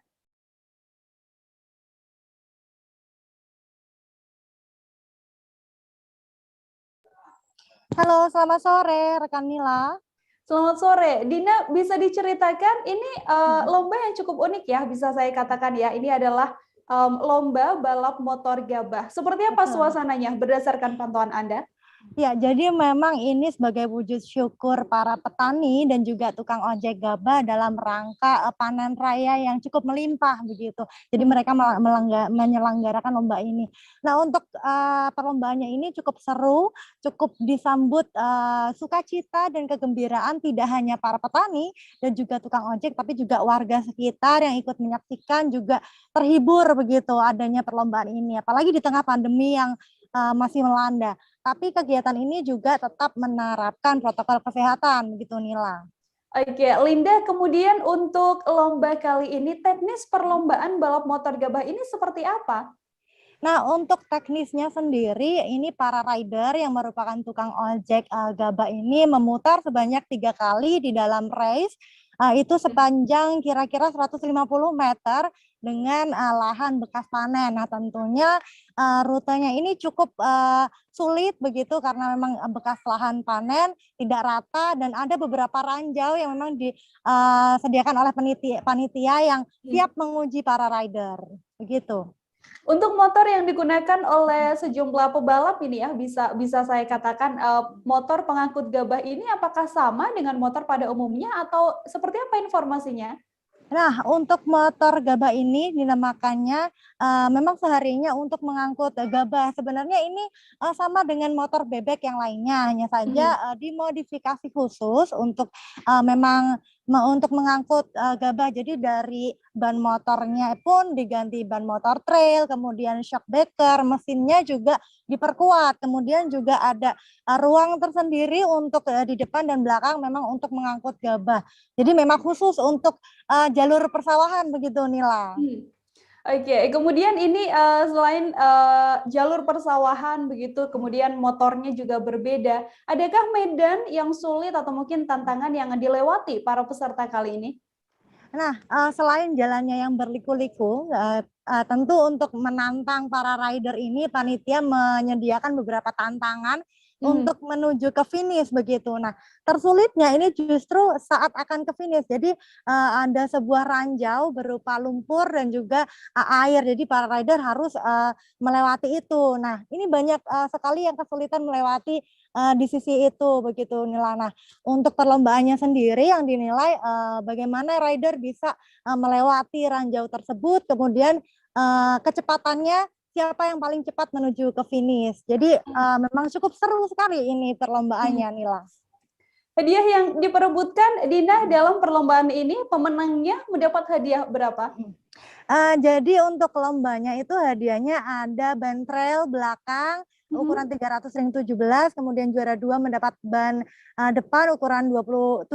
Halo, selamat sore rekan Nila. Selamat sore, Dina, bisa diceritakan ini lomba yang cukup unik ya, bisa saya katakan ya. Ini adalah lomba balap motor gabah. Seperti apa suasananya berdasarkan pantauan Anda? Ya, jadi memang ini sebagai wujud syukur para petani dan juga tukang ojek gabah dalam rangka panen raya yang cukup melimpah begitu. Jadi mereka menyelenggarakan lomba ini. Nah, untuk perlombaannya ini cukup seru, cukup disambut sukacita dan kegembiraan tidak hanya para petani dan juga tukang ojek, tapi juga warga sekitar yang ikut menyaksikan juga terhibur begitu adanya perlombaan ini. Apalagi di tengah pandemi yang masih melanda. Tapi kegiatan ini juga tetap menerapkan protokol kesehatan, begitu Nila. Oke, Linda, kemudian untuk lomba kali ini, teknis perlombaan balap motor gabah ini seperti apa? Nah, untuk teknisnya sendiri, ini para rider yang merupakan tukang ojek gabah ini memutar sebanyak 3 kali di dalam race, itu sepanjang kira-kira 150 meter dengan lahan bekas panen. Nah, tentunya rutenya ini cukup sulit begitu karena memang bekas lahan panen, tidak rata, dan ada beberapa ranjau yang memang disediakan oleh panitia yang siap menguji para rider. Begitu. Untuk motor yang digunakan oleh sejumlah pebalap ini ya, bisa saya katakan motor pengangkut gabah ini apakah sama dengan motor pada umumnya atau seperti apa informasinya? Nah, untuk motor gabah ini dinamakannya memang seharinya untuk mengangkut gabah. Sebenarnya ini sama dengan motor bebek yang lainnya, hanya saja dimodifikasi khusus untuk memang untuk mengangkut gabah. Jadi dari ban motornya pun diganti ban motor trail, kemudian shock breaker, mesinnya juga diperkuat. Kemudian juga ada ruang tersendiri untuk di depan dan belakang memang untuk mengangkut gabah. Jadi memang khusus untuk jalur persawahan begitu Nila. Oke, kemudian ini selain jalur persawahan begitu, kemudian motornya juga berbeda. Adakah medan yang sulit atau mungkin tantangan yang dilewati para peserta kali ini? Nah, selain jalannya yang berliku-liku, tentu untuk menantang para rider ini, panitia menyediakan beberapa tantangan untuk menuju ke finish begitu. Nah, tersulitnya ini justru saat akan ke finish. Jadi ada sebuah ranjau berupa lumpur dan juga air. Jadi para rider harus melewati itu. Nah, ini banyak sekali yang kesulitan melewati di sisi itu begitu Nila. Nah, untuk perlombaannya sendiri yang dinilai bagaimana rider bisa melewati ranjau tersebut, kemudian kecepatannya siapa yang paling cepat menuju ke finish. Jadi memang cukup seru sekali ini perlombaannya Nila. Hadiah yang diperebutkan Dina dalam perlombaan ini, pemenangnya mendapat hadiah berapa? Jadi untuk lombanya itu hadiahnya ada ban trail belakang ukuran 300 ring 17, kemudian juara 2 mendapat ban depan ukuran 275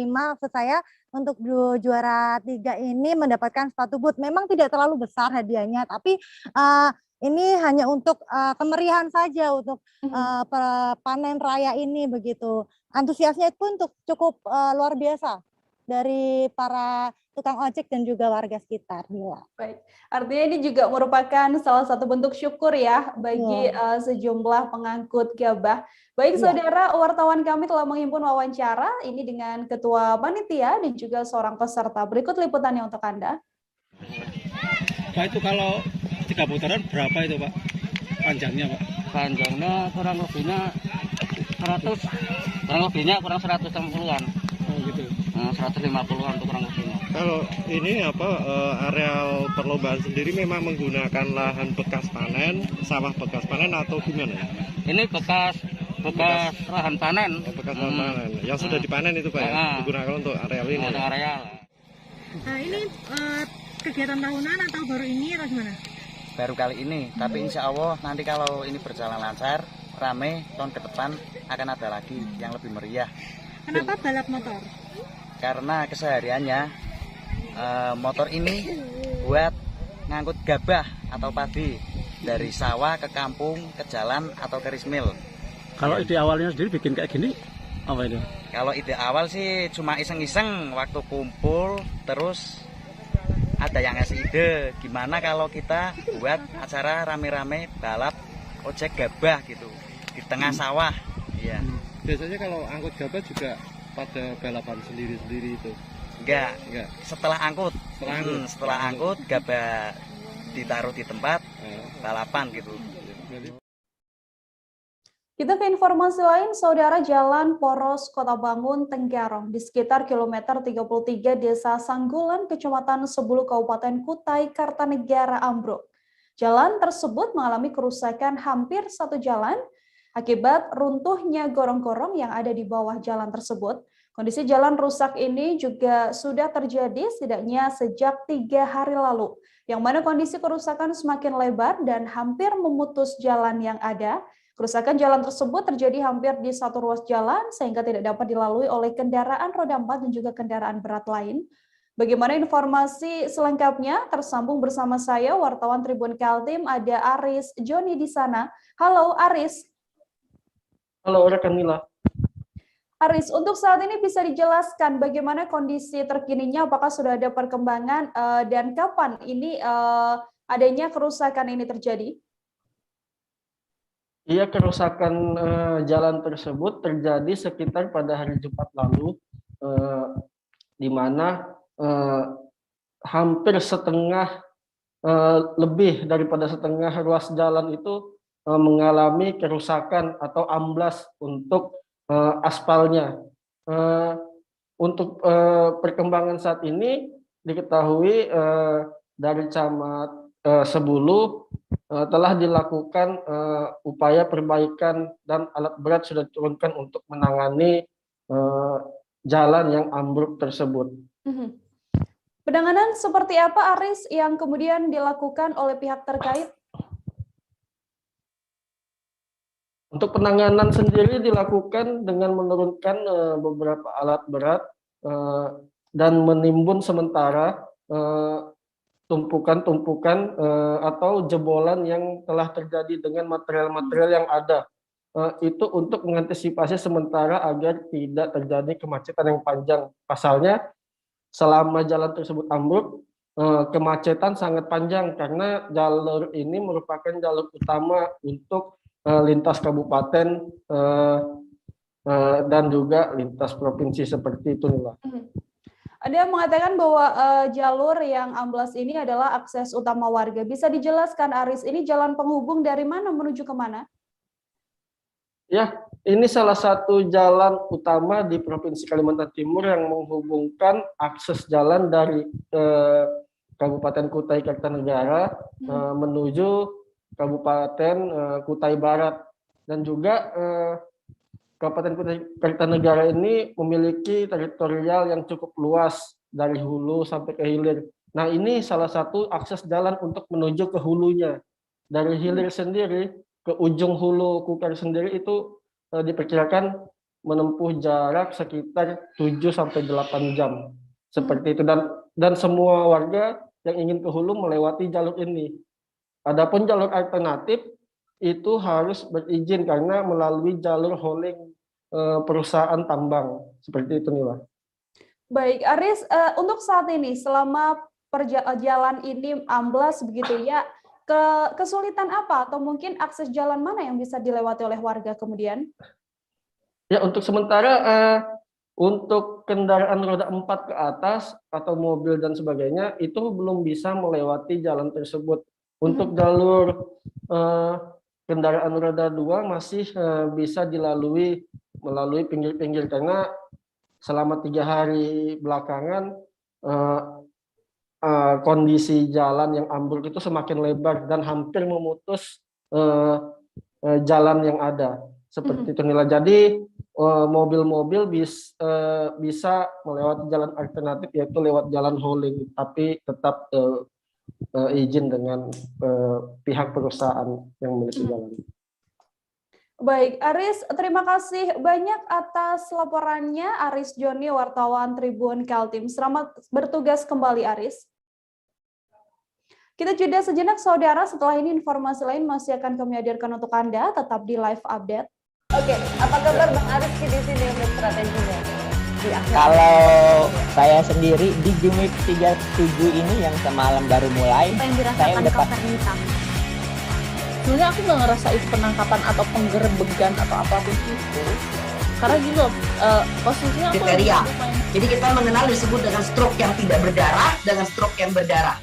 maksud saya. Untuk juara 3 ini mendapatkan sepatu boot. Memang tidak terlalu besar hadiahnya, tapi ini hanya untuk kemeriahan saja untuk panen raya ini begitu. Antusiasnya pun cukup luar biasa dari para tukang ojek dan juga warga sekitar. Baik, artinya ini juga merupakan salah satu bentuk syukur ya bagi sejumlah pengangkut gabah. Baik saudara, wartawan kami telah menghimpun wawancara ini dengan Ketua Panitia dan juga seorang peserta. Berikut liputannya untuk Anda. Pak, itu kalau 3 putaran berapa itu Pak panjangnya Pak? Panjangnya kurang lebihnya 160-an. Oh gitu. 150-an untuk kurang lebihnya. Kalau ini areal perlombaan sendiri memang menggunakan lahan bekas panen, sawah bekas panen atau gimana? Ini bekas lahan panen. Bekas lahan panen. Yang sudah dipanen itu Pak ya? Digunakan untuk areal ini. Untuk areal. Ini kegiatan tahunan atau baru ini atau gimana? Baru kali ini, tapi insya Allah nanti kalau ini berjalan lancar, rame, tahun ke depan akan ada lagi yang lebih meriah. Kenapa balap motor? Karena kesehariannya motor ini buat ngangkut gabah atau padi dari sawah ke kampung, ke jalan atau ke rismil. Kalau ide awalnya sendiri bikin kayak gini, apa itu? Kalau ide awal sih cuma iseng-iseng waktu kumpul, terus ada yang ngasih ide gimana kalau kita buat acara rame-rame balap ojek gabah gitu di tengah sawah. Iya. Biasanya kalau angkut gabah juga pada balapan sendiri-sendiri itu? Enggak. Setelah angkut. Setelah angkut gabah ditaruh di tempat balapan gitu. Kita ke informasi lain, Saudara, Jalan Poros Kota Bangun Tenggarong di sekitar kilometer 33 Desa Sanggulan, Kecamatan Sebulu, Kabupaten Kutai Kartanegara ambruk. Jalan tersebut mengalami kerusakan hampir satu jalan akibat runtuhnya gorong-gorong yang ada di bawah jalan tersebut. Kondisi jalan rusak ini juga sudah terjadi setidaknya sejak 3 hari lalu, yang mana kondisi kerusakan semakin lebar dan hampir memutus jalan yang ada. Kerusakan jalan tersebut terjadi hampir di satu ruas jalan sehingga tidak dapat dilalui oleh kendaraan roda 4 dan juga kendaraan berat lain. Bagaimana informasi selengkapnya? Tersambung bersama saya, wartawan Tribun Kaltim, ada Aris Joni di sana. Halo Aris. Halo rekan Mila. Aris, untuk saat ini bisa dijelaskan bagaimana kondisi terkininya, apakah sudah ada perkembangan dan kapan ini adanya kerusakan ini terjadi? Iya, kerusakan jalan tersebut terjadi sekitar pada hari Jumat lalu, di mana hampir setengah, lebih daripada setengah ruas jalan itu mengalami kerusakan atau amblas untuk aspalnya. Untuk perkembangan saat ini diketahui dari Camat Sebulu telah dilakukan upaya perbaikan dan alat berat sudah diturunkan untuk menangani jalan yang ambruk tersebut. Penanganan seperti apa, Aris, yang kemudian dilakukan oleh pihak terkait? Untuk penanganan sendiri dilakukan dengan menurunkan beberapa alat berat dan menimbun sementara tumpukan-tumpukan atau jebolan yang telah terjadi dengan material-material yang ada. Itu untuk mengantisipasi sementara agar tidak terjadi kemacetan yang panjang. Pasalnya, selama jalan tersebut ambruk, kemacetan sangat panjang karena jalur ini merupakan jalur utama untuk lintas kabupaten dan juga lintas provinsi seperti itu, Nila. Ada yang mengatakan bahwa jalur yang amblas ini adalah akses utama warga. Bisa dijelaskan, Aris, ini jalan penghubung dari mana menuju ke mana? Ya, ini salah satu jalan utama di Provinsi Kalimantan Timur yang menghubungkan akses jalan dari Kabupaten Kutai Kartanegara menuju Kabupaten Kutai Barat. Dan juga Kabupaten Kutai Kartanegara ini memiliki teritorial yang cukup luas dari hulu sampai ke hilir. Nah, ini salah satu akses jalan untuk menuju ke hulunya. Dari hilir sendiri ke ujung hulu Kukar sendiri itu diperkirakan menempuh jarak sekitar 7-8 jam. Seperti itu, dan semua warga yang ingin ke hulu melewati jalur ini. Adapun jalur alternatif itu harus berizin karena melalui jalur holding perusahaan tambang. Seperti itu, Nila. Baik, Aris, untuk saat ini selama perjalanan ini amblas begitu ya, kesulitan apa atau mungkin akses jalan mana yang bisa dilewati oleh warga kemudian? Ya, untuk sementara untuk kendaraan roda 4 ke atas atau mobil dan sebagainya itu belum bisa melewati jalan tersebut. Untuk jalur kendaraan roda 2 masih bisa dilalui melalui pinggir-pinggir karena selama 3 hari belakangan kondisi jalan yang ambruk itu semakin lebar dan hampir memutus jalan yang ada. Seperti itu, Nila. Jadi mobil-mobil bisa melewati jalan alternatif yaitu lewat jalan holding, tapi tetap izin dengan pihak perusahaan yang memiliki jalan. Baik, Aris, terima kasih banyak atas laporannya, Aris Joni, wartawan Tribun Kaltim. Selamat bertugas kembali, Aris. Kita jeda sejenak, saudara. Setelah ini informasi lain masih akan kami hadirkan untuk Anda, tetap di live update. Oke, apa kabar Bang Aris di sini untuk strateginya? Kalau saya sendiri di Jumip 37 ini yang semalam baru mulai, saya udah hitam. Sebenarnya aku nggak ngerasa itu penangkapan atau penggerebegan atau apapun itu, karena gitu posisinya aku kriteria. Jadi kita mengenal disebut dengan stroke yang tidak berdarah dengan stroke yang berdarah.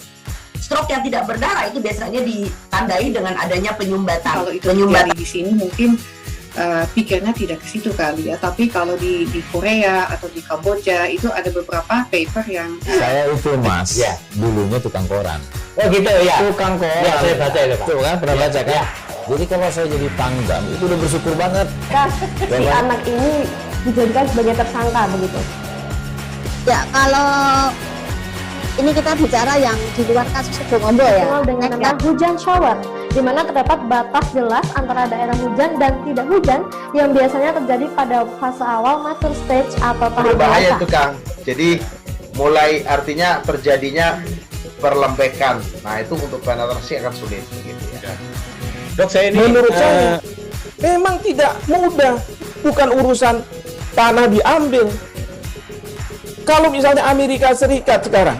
Stroke yang tidak berdarah itu biasanya ditandai dengan adanya penyumbatan. Kalau itu terjadi di sini mungkin pikirnya tidak ke situ kali ya, tapi kalau di Korea atau di Kamboja itu ada beberapa paper yang saya itu mas, ya dulunya tukang koran. Oh gitu ya, tukang koran. Ya saya baca itu pak. Tuh kan pernah baca kan? Ya. Jadi kalau saya jadi pangdam itu udah bersyukur banget. Si anak ini dijadikan sebagai tersangka begitu. Ya kalau ini kita bicara yang di luar kasus Situbondo ya. Dengan nama hujan shower, di mana terdapat batas jelas antara daerah hujan dan tidak hujan yang biasanya terjadi pada fase awal mature stage atau tahap berbahaya dewasa. itu Kang. Jadi mulai artinya terjadinya perlembekan. Nah itu untuk penetrasi akan sulit. Gitu ya. Dok saya ini menurut saya memang tidak mudah, bukan urusan tanah diambil. Kalau misalnya Amerika Serikat sekarang.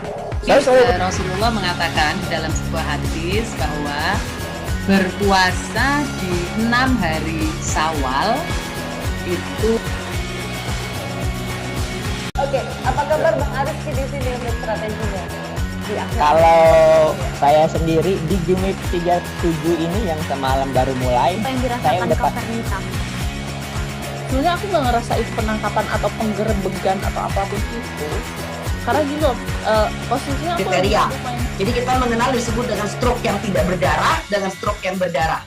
Rasulullah mengatakan dalam sebuah hadis bahwa berpuasa di 6 hari Syawal itu. Oke, apa kabar Bang Ariski di sini untuk strateginya? Kalau saya sendiri di Jumip 37 ini yang semalam baru mulai, saya udah sebenarnya aku nggak ngerasain penangkapan atau penggerebegan atau apapun itu. Karena gitu, posisinya aku kriteria. Jadi kita mengenal disebut dengan stroke yang tidak berdarah dengan stroke yang berdarah.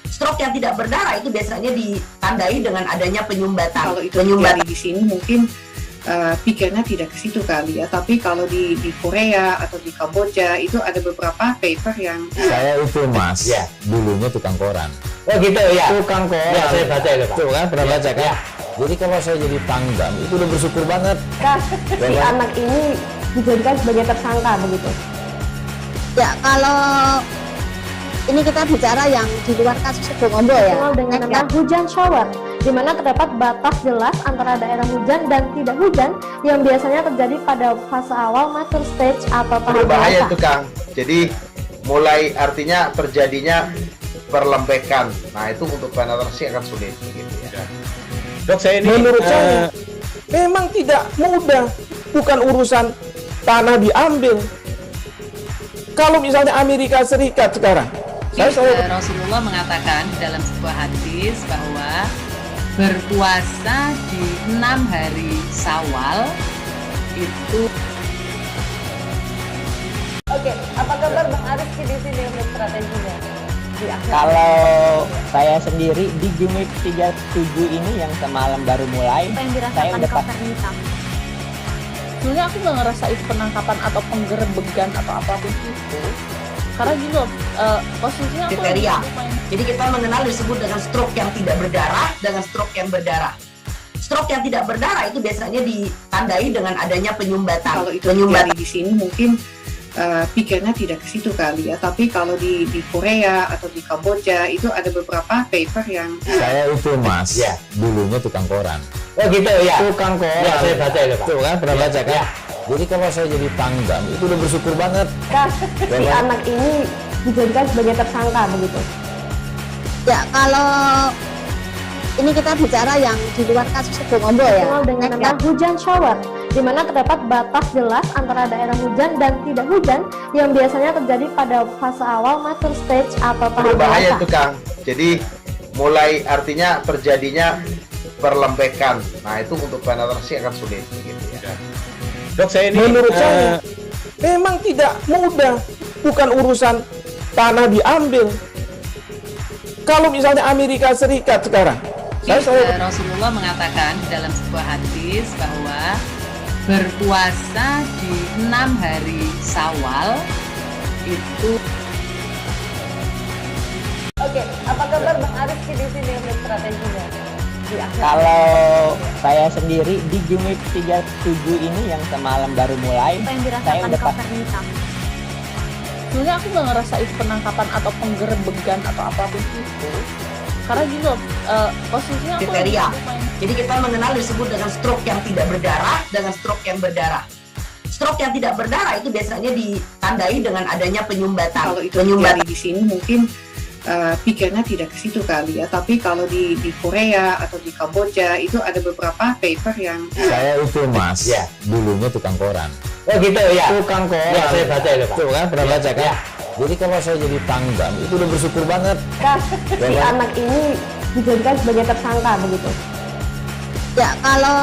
Stroke yang tidak berdarah itu biasanya ditandai dengan adanya penyumbatan. Kalau itu terjadi di sini mungkin pikirnya tidak ke situ kali ya, tapi kalau di Korea atau di Kamboja itu ada beberapa paper yang saya itu mas, ya dulunya tukang koran. Oh gitu ya, tukang koran. Ya saya baca itu pak. Tuh kan pernah baca kan? Ya. Jadi kalau saya jadi pangdam itu udah bersyukur banget. Si anak ini dijadikan sebagai tersangka begitu. Ya kalau ini kita bicara yang di luar kasus Situbondo ya. Dengan nama hujan shower, di mana terdapat batas jelas antara daerah hujan dan tidak hujan yang biasanya terjadi pada fase awal mature stage atau tahap berbahaya dewasa. itu Kang. Jadi mulai artinya terjadinya perlembekan. Nah itu untuk penetrasi akan sulit. Gitu ya. Dok saya ini menurut saya memang tidak mudah, bukan urusan tanah diambil. Kalau misalnya Amerika Serikat sekarang. Rasulullah mengatakan dalam sebuah hadis bahwa berpuasa di 6 hari Syawal itu. Oke, apa kabar Bang Ariski di sini untuk strateginya? Kalau saya sendiri di Jumip 37 ini yang semalam baru mulai, saya udah sebenarnya aku nggak ngerasain penangkapan atau penggerebegan atau apapun itu. Karena gitu, posisinya aku kriteria. Jadi kita mengenal disebut dengan stroke yang tidak berdarah dengan stroke yang berdarah. Stroke yang tidak berdarah itu biasanya ditandai dengan adanya penyumbatan. Kalau itu terjadi di sini mungkin pikirnya tidak ke situ kali ya, tapi kalau di Korea atau di Kamboja itu ada beberapa paper yang saya itu mas, ya dulunya tukang koran. Oh gitu ya, tukang koran. Ya saya baca itu pak. Tuh kan pernah baca kan? Ya. Jadi kalau saya jadi pangdam itu udah bersyukur banget. Si anak ini dijadikan sebagai tersangka begitu. Ya kalau ini kita bicara yang di luar kasus Situbondo ya. Dengan nama hujan shower, di mana terdapat batas jelas antara daerah hujan dan tidak hujan yang biasanya terjadi pada fase awal mature stage atau tahap berbahaya dewasa. itu Kang. Jadi mulai artinya terjadinya perlembekan. Nah itu untuk penetrasi akan sulit. Gitu ya. Dok saya ini menurut saya memang tidak mudah, bukan urusan tanah diambil. Kalau misalnya Amerika Serikat sekarang. Rasulullah mengatakan dalam sebuah hadis bahwa berpuasa di 6 hari Syawal itu. Oke, apa kabar Bang Ariski di sini untuk strateginya? Kalau saya sendiri di Jumip 37 ini yang semalam baru mulai, saya udah sebenarnya aku nggak ngerasain penangkapan atau penggerebegan atau apapun itu. Karena gitu, posisinya aku kriteria. Jadi kita mengenal disebut dengan stroke yang tidak berdarah dengan stroke yang berdarah. Stroke yang tidak berdarah itu biasanya ditandai dengan adanya penyumbatan. Kalau itu terjadi di sini mungkin pikirnya tidak ke situ kali ya, tapi kalau di Korea atau di Kamboja itu ada beberapa paper yang saya itu mas, ya dulunya tukang koran. Oh gitu ya. Tukang koran. Ya saya baca itu Pak. Tuh kan pernah baca kan? Ya. Jadi kalau saya jadi pangdam itu udah bersyukur banget. Si anak ini dijadikan sebagai tersangka begitu. Ya kalau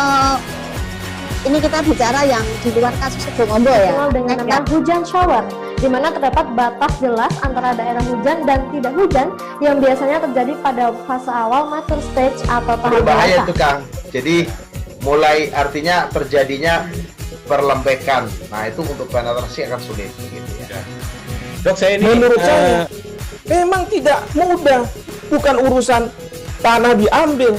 ini kita bicara yang di luar kasus Sebongombo ya. Dengan nama hujan shower, di mana terdapat batas jelas antara daerah hujan dan tidak hujan yang biasanya terjadi pada fase awal mature stage atau tahap berbahaya dewasa. itu Kang. Jadi mulai artinya terjadinya perlembekan. Nah itu untuk penetrasi akan sulit. Gitu ya. Dok, saya ini menurut saya memang tidak mudah, bukan urusan tanah diambil.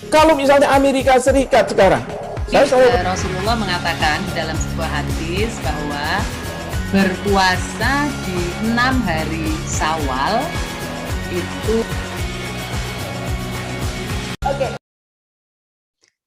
Kalau misalnya Amerika Serikat sekarang, Rasulullah mengatakan dalam sebuah hadis bahwa berpuasa di 6 hari Syawal itu. Oke.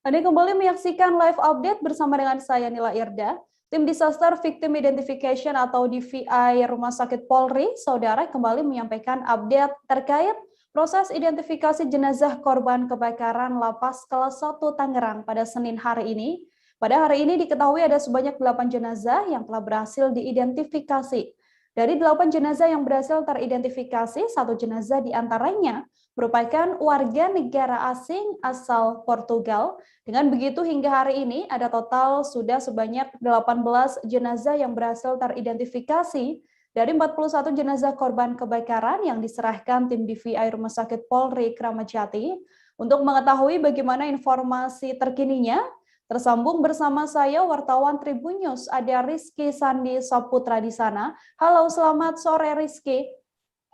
Anda kembali menyaksikan live update bersama dengan saya Nila Irda. Tim Disaster Victim Identification atau DVI Rumah Sakit Polri, saudara kembali menyampaikan update terkait proses identifikasi jenazah korban kebakaran Lapas Kelas 1 Tangerang pada Senin hari ini. Pada hari ini diketahui ada sebanyak 8 jenazah yang telah berhasil diidentifikasi. Dari 8 jenazah yang berhasil teridentifikasi, 1 jenazah diantaranya merupakan warga negara asing asal Portugal. Dengan begitu hingga hari ini ada total sudah sebanyak 18 jenazah yang berhasil teridentifikasi dari 41 jenazah korban kebakaran yang diserahkan tim DVI Rumah Sakit Polri Kramat Jati. Untuk mengetahui bagaimana informasi terkininya, tersambung bersama saya wartawan Tribun News, ada Rizky Sandi Saputra di sana. Halo, selamat sore Rizky.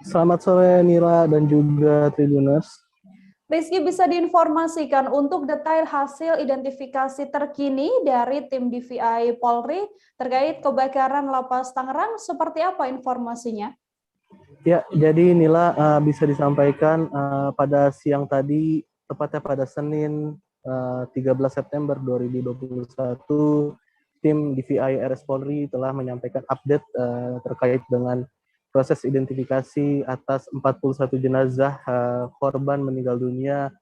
Selamat sore Nila dan juga Tribuners. Rizky, bisa diinformasikan untuk detail hasil identifikasi terkini dari tim DVI Polri terkait kebakaran Lapas Tangerang, seperti apa informasinya? Ya, jadi Nila bisa disampaikan pada siang tadi, tepatnya pada Senin 13 September 2021, tim DVI RS Polri telah menyampaikan update terkait dengan proses identifikasi atas 41 jenazah korban meninggal dunia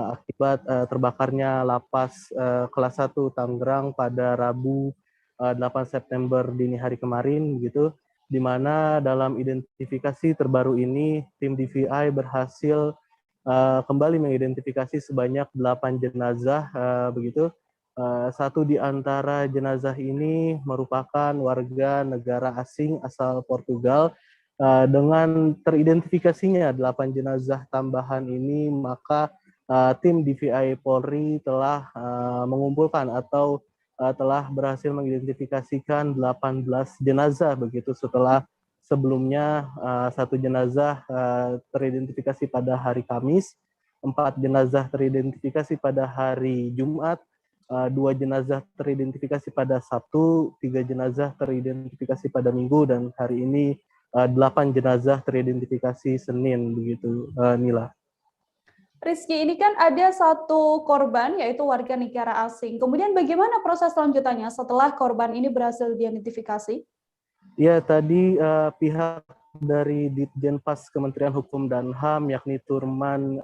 akibat terbakarnya Lapas Kelas 1 Tangerang pada Rabu 8 September dini hari kemarin, begitu, di mana dalam identifikasi terbaru ini tim DVI berhasil kembali mengidentifikasi sebanyak 8 jenazah, begitu. Satu di antara jenazah ini merupakan warga negara asing asal Portugal. Dengan teridentifikasinya 8 jenazah tambahan ini, maka tim DVI Polri telah mengumpulkan atau telah berhasil mengidentifikasikan 18 jenazah, begitu, setelah sebelumnya 1 jenazah teridentifikasi pada hari Kamis, 4 jenazah teridentifikasi pada hari Jumat, 2 jenazah teridentifikasi pada Sabtu, 3 jenazah teridentifikasi pada Minggu, dan hari ini 8 jenazah teridentifikasi Senin, begitu Nila. Rizky, ini kan ada 1 korban yaitu warga negara asing. Kemudian bagaimana proses selanjutnya setelah korban ini berhasil diidentifikasi? Ya, tadi pihak dari Ditjenpas Kementerian Hukum dan HAM yakni Turman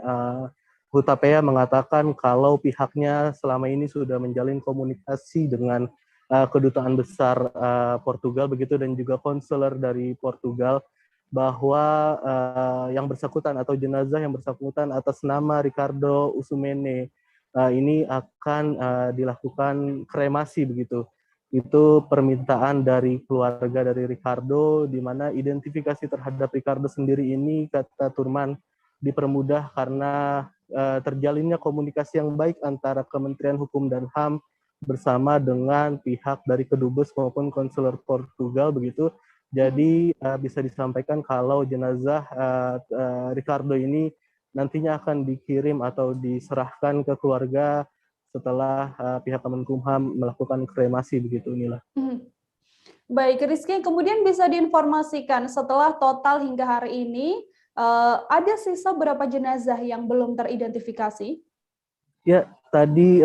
Hutapea mengatakan kalau pihaknya selama ini sudah menjalin komunikasi dengan kedutaan besar Portugal, begitu, dan juga konselor dari Portugal, bahwa yang bersangkutan atau jenazah yang bersangkutan atas nama Ricardo Usumene ini akan dilakukan kremasi, begitu. Itu permintaan dari keluarga dari Ricardo, di mana identifikasi terhadap Ricardo sendiri ini, kata Turman, dipermudah karena terjalinnya komunikasi yang baik antara Kementerian Hukum dan HAM bersama dengan pihak dari Kedubes maupun konselor Portugal, begitu. Jadi bisa disampaikan kalau jenazah Ricardo ini nantinya akan dikirim atau diserahkan ke keluarga setelah pihak Kemenkumham melakukan kremasi, begitu Nila. Baik, Rizky, kemudian bisa diinformasikan setelah total hingga hari ini ada sisa berapa jenazah yang belum teridentifikasi? Ya, tadi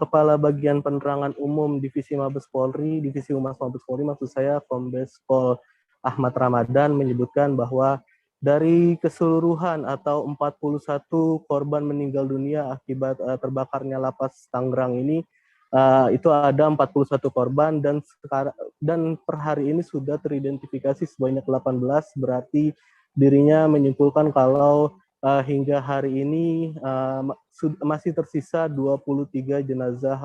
Kepala Bagian Penerangan Umum Divisi Mabes Polri, Divisi Humas Mabes Polri, maksud saya Kombes Pol Ahmad Ramadan, menyebutkan bahwa dari keseluruhan atau 41 korban meninggal dunia akibat terbakarnya Lapas Tangerang ini, itu ada 41 korban dan per hari ini sudah teridentifikasi sebanyak 18, berarti dirinya menyimpulkan kalau hingga hari ini masih tersisa 23 jenazah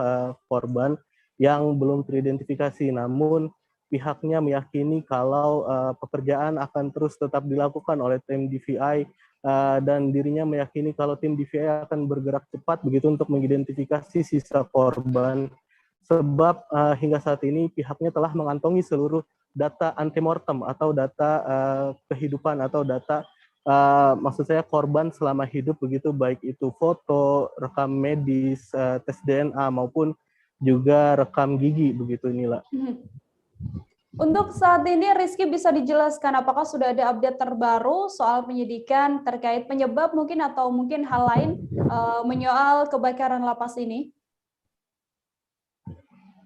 korban yang belum teridentifikasi. Namun pihaknya meyakini kalau pekerjaan akan terus tetap dilakukan oleh tim DVI dan dirinya meyakini kalau tim DVI akan bergerak cepat begitu untuk mengidentifikasi sisa korban. Sebab hingga saat ini pihaknya telah mengantongi seluruh data antemortem atau data kehidupan atau data maksud saya korban selama hidup begitu, baik itu foto, rekam medis, tes DNA maupun juga rekam gigi begitu Nila. Untuk saat ini Rizky bisa dijelaskan apakah sudah ada update terbaru soal penyidikan terkait penyebab mungkin atau mungkin hal lain menyoal kebakaran lapas ini?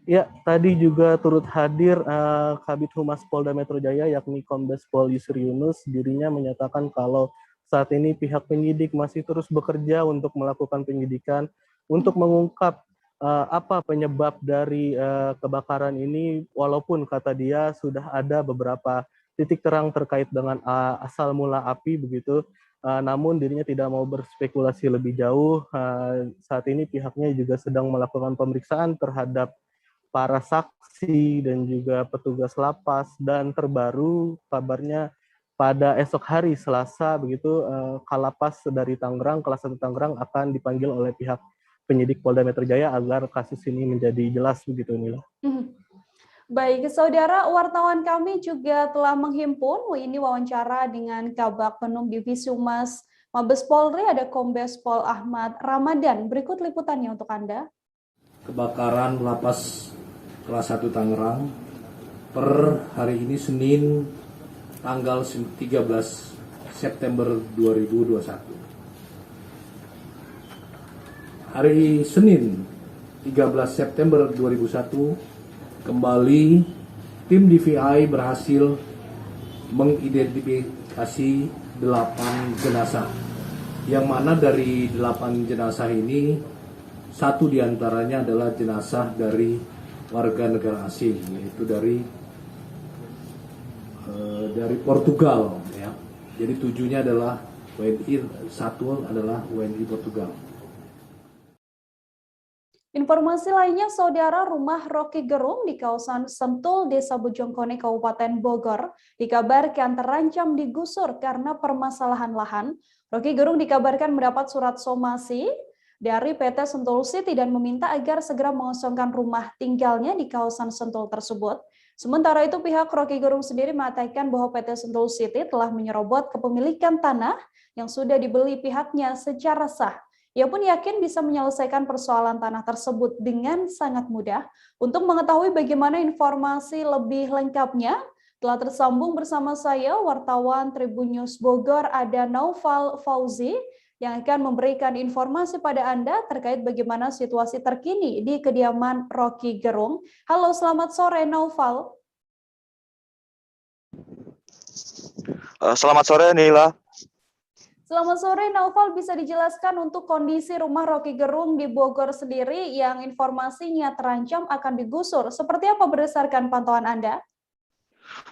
Ya, tadi juga turut hadir Kabid Humas Polda Metro Jaya yakni Kombes Pol Yusri Yunus. Dirinya menyatakan kalau saat ini pihak penyidik masih terus bekerja untuk melakukan penyidikan untuk mengungkap apa penyebab dari kebakaran ini, walaupun kata dia sudah ada beberapa titik terang terkait dengan asal mula api begitu. Namun dirinya tidak mau berspekulasi lebih jauh. Saat ini pihaknya juga sedang melakukan pemeriksaan terhadap para saksi dan juga petugas lapas, dan terbaru kabarnya pada esok hari Selasa begitu Kalapas dari Tangerang, kelas 1 Tangerang akan dipanggil oleh pihak penyidik Polda Metro Jaya agar kasus ini menjadi jelas begitu Nila. Baik, saudara wartawan kami juga telah menghimpun ini wawancara dengan Kabak Penum Divisi Humas Mabes Polri, ada Kombes Pol Ahmad Ramadan. Berikut liputannya untuk Anda. Kebakaran lapas kelas 1 Tangerang per hari ini Senin tanggal 13 September 2021. Hari Senin 13 September 2021 kembali tim DVI berhasil mengidentifikasi 8 jenazah, yang mana dari 8 jenazah ini 1 diantaranya adalah jenazah dari warga negara asing, yaitu dari Portugal, ya. Jadi 7-nya adalah WNI, 1 adalah WNI Portugal. Informasi lainnya, saudara, rumah Rocky Gerung di kawasan Sentul, Desa Bojongkone, Kabupaten Bogor, dikabarkan terancam digusur karena permasalahan lahan. Rocky Gerung dikabarkan mendapat surat somasi dari PT Sentul City dan meminta agar segera mengosongkan rumah tinggalnya di kawasan Sentul tersebut. Sementara itu pihak Rocky Gerung sendiri mengatakan bahwa PT Sentul City telah menyerobot kepemilikan tanah yang sudah dibeli pihaknya secara sah. Ia pun yakin bisa menyelesaikan persoalan tanah tersebut dengan sangat mudah. Untuk mengetahui bagaimana informasi lebih lengkapnya, telah tersambung bersama saya wartawan Tribun News Bogor, ada Naufal Fauzi, yang akan memberikan informasi pada Anda terkait bagaimana situasi terkini di kediaman Rocky Gerung. Halo, selamat sore Naufal. Selamat sore Nila. Selamat sore Naufal, bisa dijelaskan untuk kondisi rumah Rocky Gerung di Bogor sendiri yang informasinya terancam akan digusur. Seperti apa berdasarkan pantauan Anda?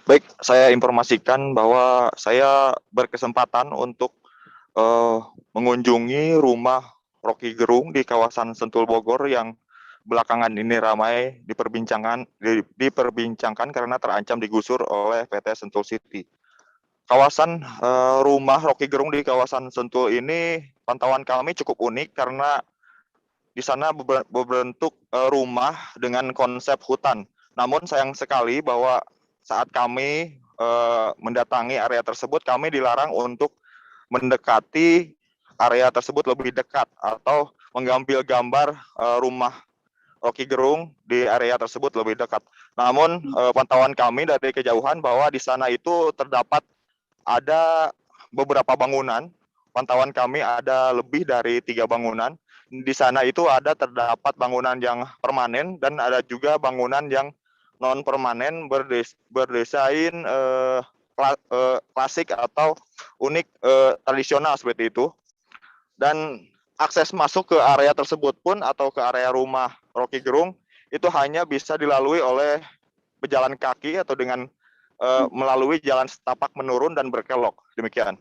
Baik, saya informasikan bahwa saya berkesempatan untuk mengunjungi rumah Rocky Gerung di kawasan Sentul Bogor yang belakangan ini ramai diperbincangkan karena terancam digusur oleh PT Sentul City. Kawasan rumah Rocky Gerung di kawasan Sentul ini pantauan kami cukup unik karena di sana berbentuk rumah dengan konsep hutan. Namun sayang sekali bahwa saat kami mendatangi area tersebut, kami dilarang untuk mendekati area tersebut lebih dekat atau mengambil gambar rumah Rocky Gerung di area tersebut lebih dekat. Namun pantauan kami dari kejauhan bahwa di sana itu terdapat ada beberapa bangunan. Pantauan kami ada lebih dari 3 bangunan. Di sana itu terdapat bangunan yang permanen dan ada juga bangunan yang non permanen berdesain klasik atau unik tradisional seperti itu. Dan akses masuk ke area tersebut pun atau ke area rumah Rocky Gerung itu hanya bisa dilalui oleh pejalan kaki atau dengan melalui jalan setapak menurun dan berkelok. Demikian.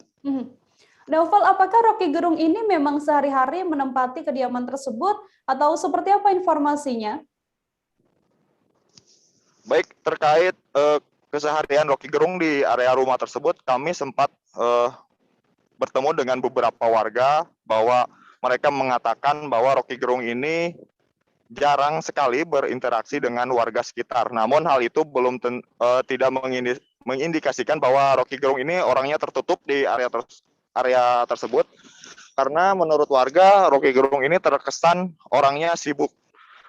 Naufal, apakah Rocky Gerung ini memang sehari-hari menempati kediaman tersebut atau seperti apa informasinya? Baik, terkait keseharian Rocky Gerung di area rumah tersebut, kami sempat bertemu dengan beberapa warga bahwa mereka mengatakan bahwa Rocky Gerung ini jarang sekali berinteraksi dengan warga sekitar. Namun hal itu belum tidak mengindikasikan bahwa Rocky Gerung ini orangnya tertutup di area tersebut. Karena menurut warga, Rocky Gerung ini terkesan orangnya sibuk.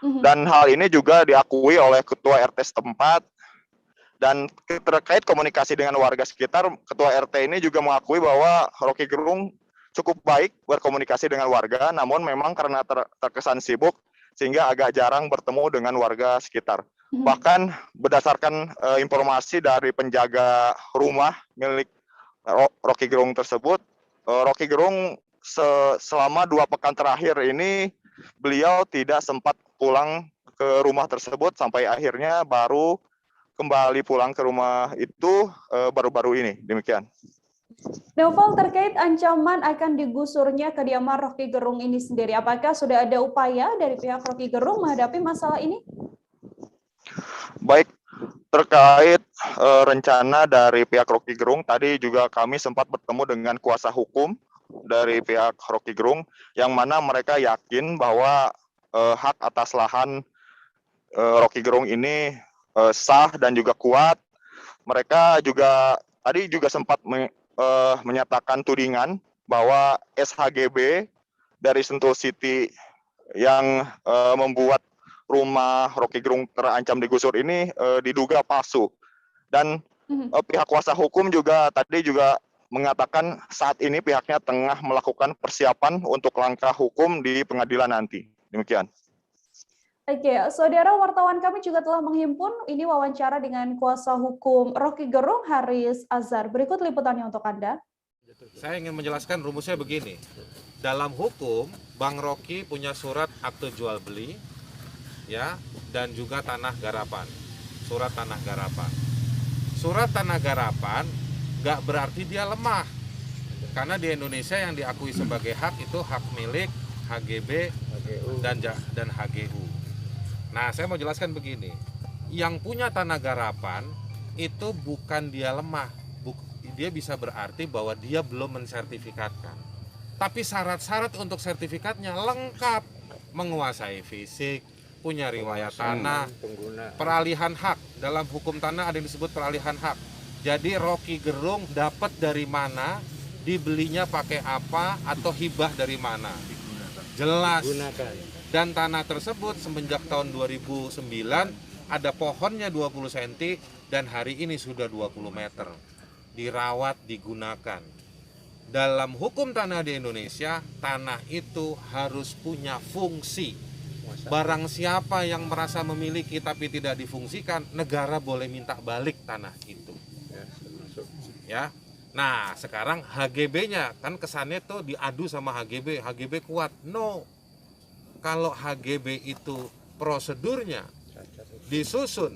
Dan hal ini juga diakui oleh Ketua RT setempat. Dan terkait komunikasi dengan warga sekitar, Ketua RT ini juga mengakui bahwa Rocky Gerung cukup baik berkomunikasi dengan warga, namun memang karena terkesan sibuk, sehingga agak jarang bertemu dengan warga sekitar. Bahkan berdasarkan informasi dari penjaga rumah milik Rocky Gerung tersebut, Rocky Gerung selama 2 pekan terakhir ini beliau tidak sempat pulang ke rumah tersebut sampai akhirnya baru kembali pulang ke rumah itu baru-baru ini. Demikian. Naufal, terkait ancaman akan digusurnya kediaman Rocky Gerung ini sendiri, apakah sudah ada upaya dari pihak Rocky Gerung menghadapi masalah ini? Baik, terkait rencana dari pihak Rocky Gerung, tadi juga kami sempat bertemu dengan kuasa hukum dari pihak Rocky Gerung, yang mana mereka yakin bahwa hak atas lahan Rocky Gerung ini sah dan juga kuat. Mereka juga tadi juga sempat menyatakan tudingan bahwa SHGB dari Sentul City yang membuat rumah Rocky Gerung terancam digusur ini diduga palsu. Dan pihak kuasa hukum juga tadi juga mengatakan saat ini pihaknya tengah melakukan persiapan untuk langkah hukum di pengadilan nanti. Demikian. Oke, saudara wartawan kami juga telah menghimpun ini wawancara dengan kuasa hukum Rocky Gerung, Haris Azhar. Berikut liputannya untuk Anda. Saya ingin menjelaskan rumusnya begini. Dalam hukum, Bang Rocky punya surat akte jual beli, ya, dan juga tanah garapan. Surat tanah garapan. Surat tanah garapan nggak berarti dia lemah. Karena di Indonesia yang diakui sebagai hak itu hak milik, HGB, dan HGU. Nah, saya mau jelaskan begini. Yang punya tanah garapan itu bukan dia lemah. Dia bisa berarti bahwa dia belum mensertifikatkan. Tapi syarat-syarat untuk sertifikatnya lengkap. Menguasai fisik, punya riwayat tanah, peralihan hak. Dalam hukum tanah ada yang disebut peralihan hak. Jadi Rocky Gerung dapat dari mana, dibelinya pakai apa, atau hibah dari mana. Jelas. Dan tanah tersebut semenjak tahun 2009 ada pohonnya 20 cm dan hari ini sudah 20 meter. Dirawat, digunakan. Dalam hukum tanah di Indonesia, tanah itu harus punya fungsi. Barang siapa yang merasa memiliki tapi tidak difungsikan, negara boleh minta balik tanah itu. Ya. Nah, sekarang HGB-nya kan kesannya tuh diadu sama HGB, HGB kuat. No. Kalau HGB itu prosedurnya disusun,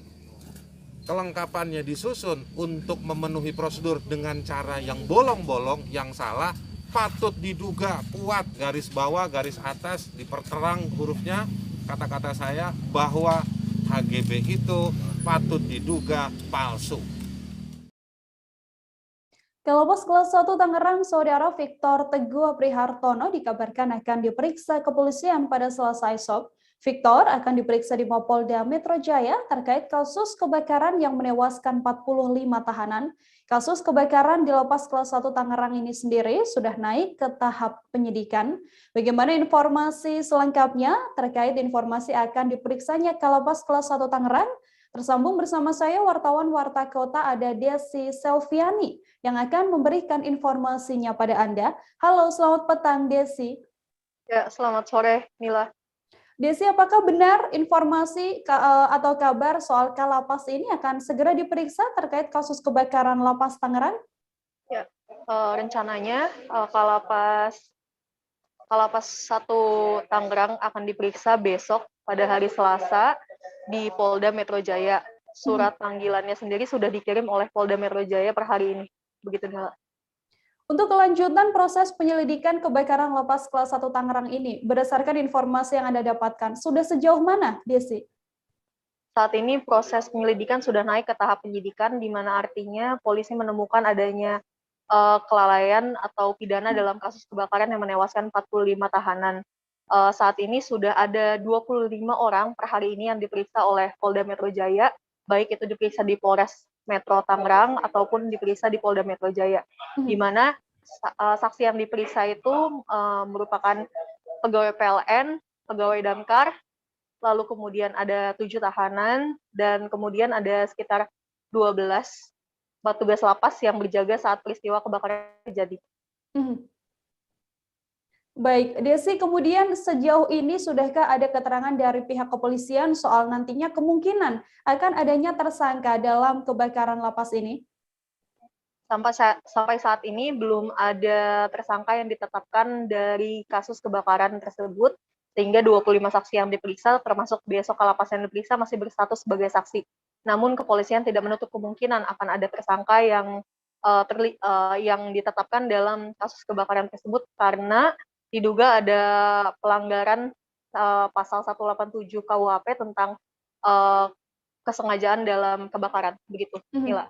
kelengkapannya disusun untuk memenuhi prosedur dengan cara yang bolong-bolong, yang salah, patut diduga kuat, garis bawah, garis atas, diperterang hurufnya, kata-kata saya, bahwa HGB itu patut diduga palsu. Kalapas kelas 1 Tangerang, Saudara Victor Teguh Prihartono dikabarkan akan diperiksa kepolisian pada Selasa esok. Victor akan diperiksa di Mapolda Metro Jaya terkait kasus kebakaran yang menewaskan 45 tahanan. Kasus kebakaran di Lapas kelas 1 Tangerang ini sendiri sudah naik ke tahap penyidikan. Bagaimana informasi selengkapnya terkait informasi akan diperiksanya Kalapas kelas 1 Tangerang? Tersambung bersama saya wartawan Warta Kota ada Desi Selviani yang akan memberikan informasinya pada Anda. Halo, selamat petang Desi. Ya, selamat sore Mila. Desi, apakah benar informasi atau kabar soal Kalapas ini akan segera diperiksa terkait kasus kebakaran Lapas Tangerang? Ya, rencananya Kalapas Kalapas 1 Tangerang akan diperiksa besok pada hari Selasa di Polda Metro Jaya. Surat panggilannya sendiri sudah dikirim oleh Polda Metro Jaya per hari ini. Begitu, Nela. Untuk kelanjutan proses penyelidikan kebakaran lapas kelas 1 Tangerang ini, berdasarkan informasi yang Anda dapatkan, sudah sejauh mana, Desi? Saat ini proses penyelidikan sudah naik ke tahap penyidikan, di mana artinya polisi menemukan adanya kelalaian atau pidana dalam kasus kebakaran yang menewaskan 45 tahanan. Saat ini sudah ada 25 orang per hari ini yang diperiksa oleh Polda Metro Jaya, baik itu diperiksa di Polres Metro Tangerang ataupun diperiksa di Polda Metro Jaya, di mana saksi yang diperiksa itu merupakan pegawai PLN, pegawai Damkar, lalu kemudian ada 7 tahanan, dan kemudian ada sekitar 12 petugas lapas yang berjaga saat peristiwa kebakaran terjadi. Baik, Desi, kemudian sejauh ini sudahkah ada keterangan dari pihak kepolisian soal nantinya kemungkinan akan adanya tersangka dalam kebakaran lapas ini? Sampai saat ini belum ada tersangka yang ditetapkan dari kasus kebakaran tersebut, sehingga 25 saksi yang diperiksa, termasuk besok kalapas yang diperiksa, masih berstatus sebagai saksi. Namun kepolisian tidak menutup kemungkinan akan ada tersangka yang ditetapkan dalam kasus kebakaran tersebut karena diduga ada pelanggaran pasal 187 KUHP tentang kesengajaan dalam kebakaran. Begitu, Mila.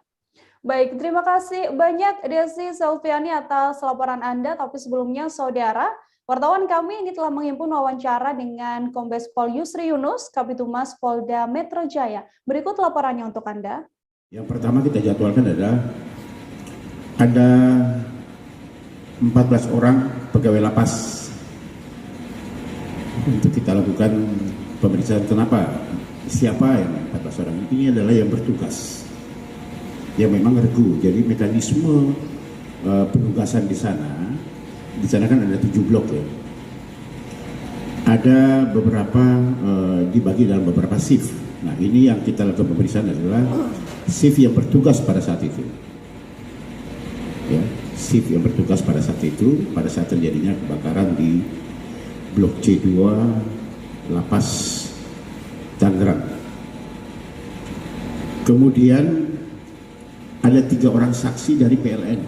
Baik, terima kasih banyak Desi Selviani atas laporan Anda. Tapi sebelumnya, Saudara, wartawan kami ini telah menghimpun wawancara dengan Kombes Pol Yusri Yunus, Kabitumas Polda Metro Jaya. Berikut laporannya untuk Anda. Yang pertama kita jadwalkan adalah ada 14 orang pegawai lapas untuk kita lakukan pemeriksaan. Kenapa? Siapa yang 14 orang? Ini adalah yang bertugas, yang memang regu. Jadi mekanisme penugasan di sana kan ada 7 blok ya. Ada beberapa dibagi dalam beberapa shift. Nah, ini yang kita lakukan pemeriksaan adalah shift yang bertugas pada saat itu. Ya, shift yang bertugas pada saat itu, pada saat terjadinya kebakaran di blok C2 Lapas Tangerang. Kemudian ada 3 orang saksi dari PLN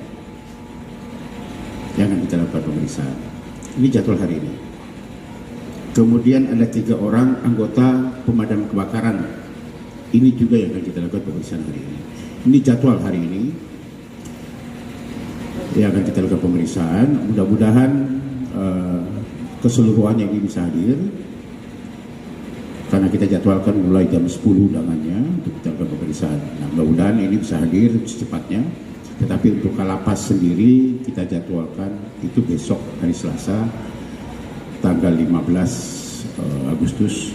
yang akan kita lakukan pemeriksaan. Ini jadwal hari ini. Kemudian ada 3 orang anggota pemadam kebakaran. Ini juga yang akan kita lakukan pemeriksaan hari ini. Ini jadwal hari ini yang akan kita lakukan pemeriksaan. Mudah-mudahan keseluruhannya ini bisa hadir. Karena kita jadwalkan mulai jam 10 undangannya untuk kita lakukan pemeriksaan. Nah, mudah-mudahan ini bisa hadir secepatnya. Tetapi untuk kalapas sendiri kita jadwalkan itu besok hari Selasa tanggal 15 Agustus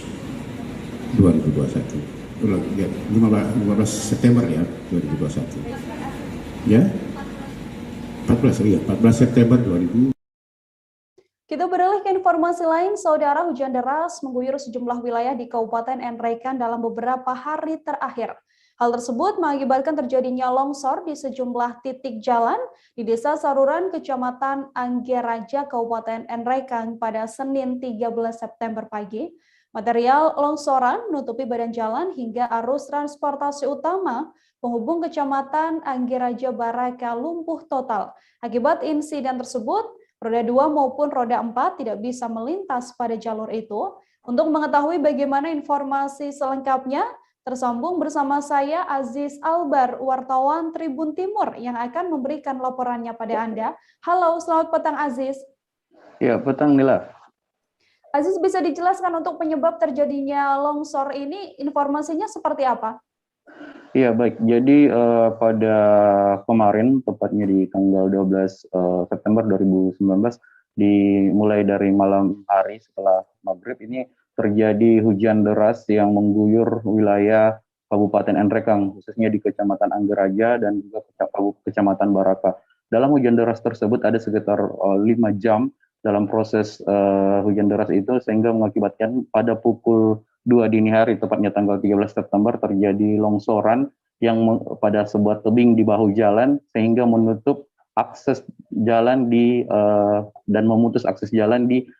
2021. 15 September ya 2021. Ya? 14 September 2000. Kita beralih ke informasi lain, Saudara. Hujan deras mengguyur sejumlah wilayah di Kabupaten Nrekan dalam beberapa hari terakhir. Hal tersebut mengakibatkan terjadinya longsor di sejumlah titik jalan di Desa Saruran, Kecamatan Anggeraja, Kabupaten Nrekan pada Senin 13 September pagi. Material longsoran menutupi badan jalan hingga arus transportasi utama penghubung Kecamatan Anggeraja Baraka lumpuh total. Akibat insiden tersebut, roda 2 maupun roda 4 tidak bisa melintas pada jalur itu. Untuk mengetahui bagaimana informasi selengkapnya, tersambung bersama saya Aziz Albar, wartawan Tribun Timur yang akan memberikan laporannya pada Anda. Halo, selamat petang Aziz. Ya, petang Nila. Aziz, bisa dijelaskan untuk penyebab terjadinya longsor ini, informasinya seperti apa? Iya, baik. Jadi pada kemarin, tepatnya di tanggal 12 September 2019, dimulai dari malam hari setelah maghrib ini terjadi hujan deras yang mengguyur wilayah Kabupaten Nrekan, khususnya di Kecamatan Anggeraja dan juga Kecamatan Baraka. Dalam hujan deras tersebut ada sekitar 5 jam dalam proses hujan deras itu, sehingga mengakibatkan pada pukul 2 dini hari, tepatnya tanggal 13 September, terjadi longsoran yang pada sebuah tebing di bahu jalan, sehingga menutup akses jalan dan memutus akses jalan di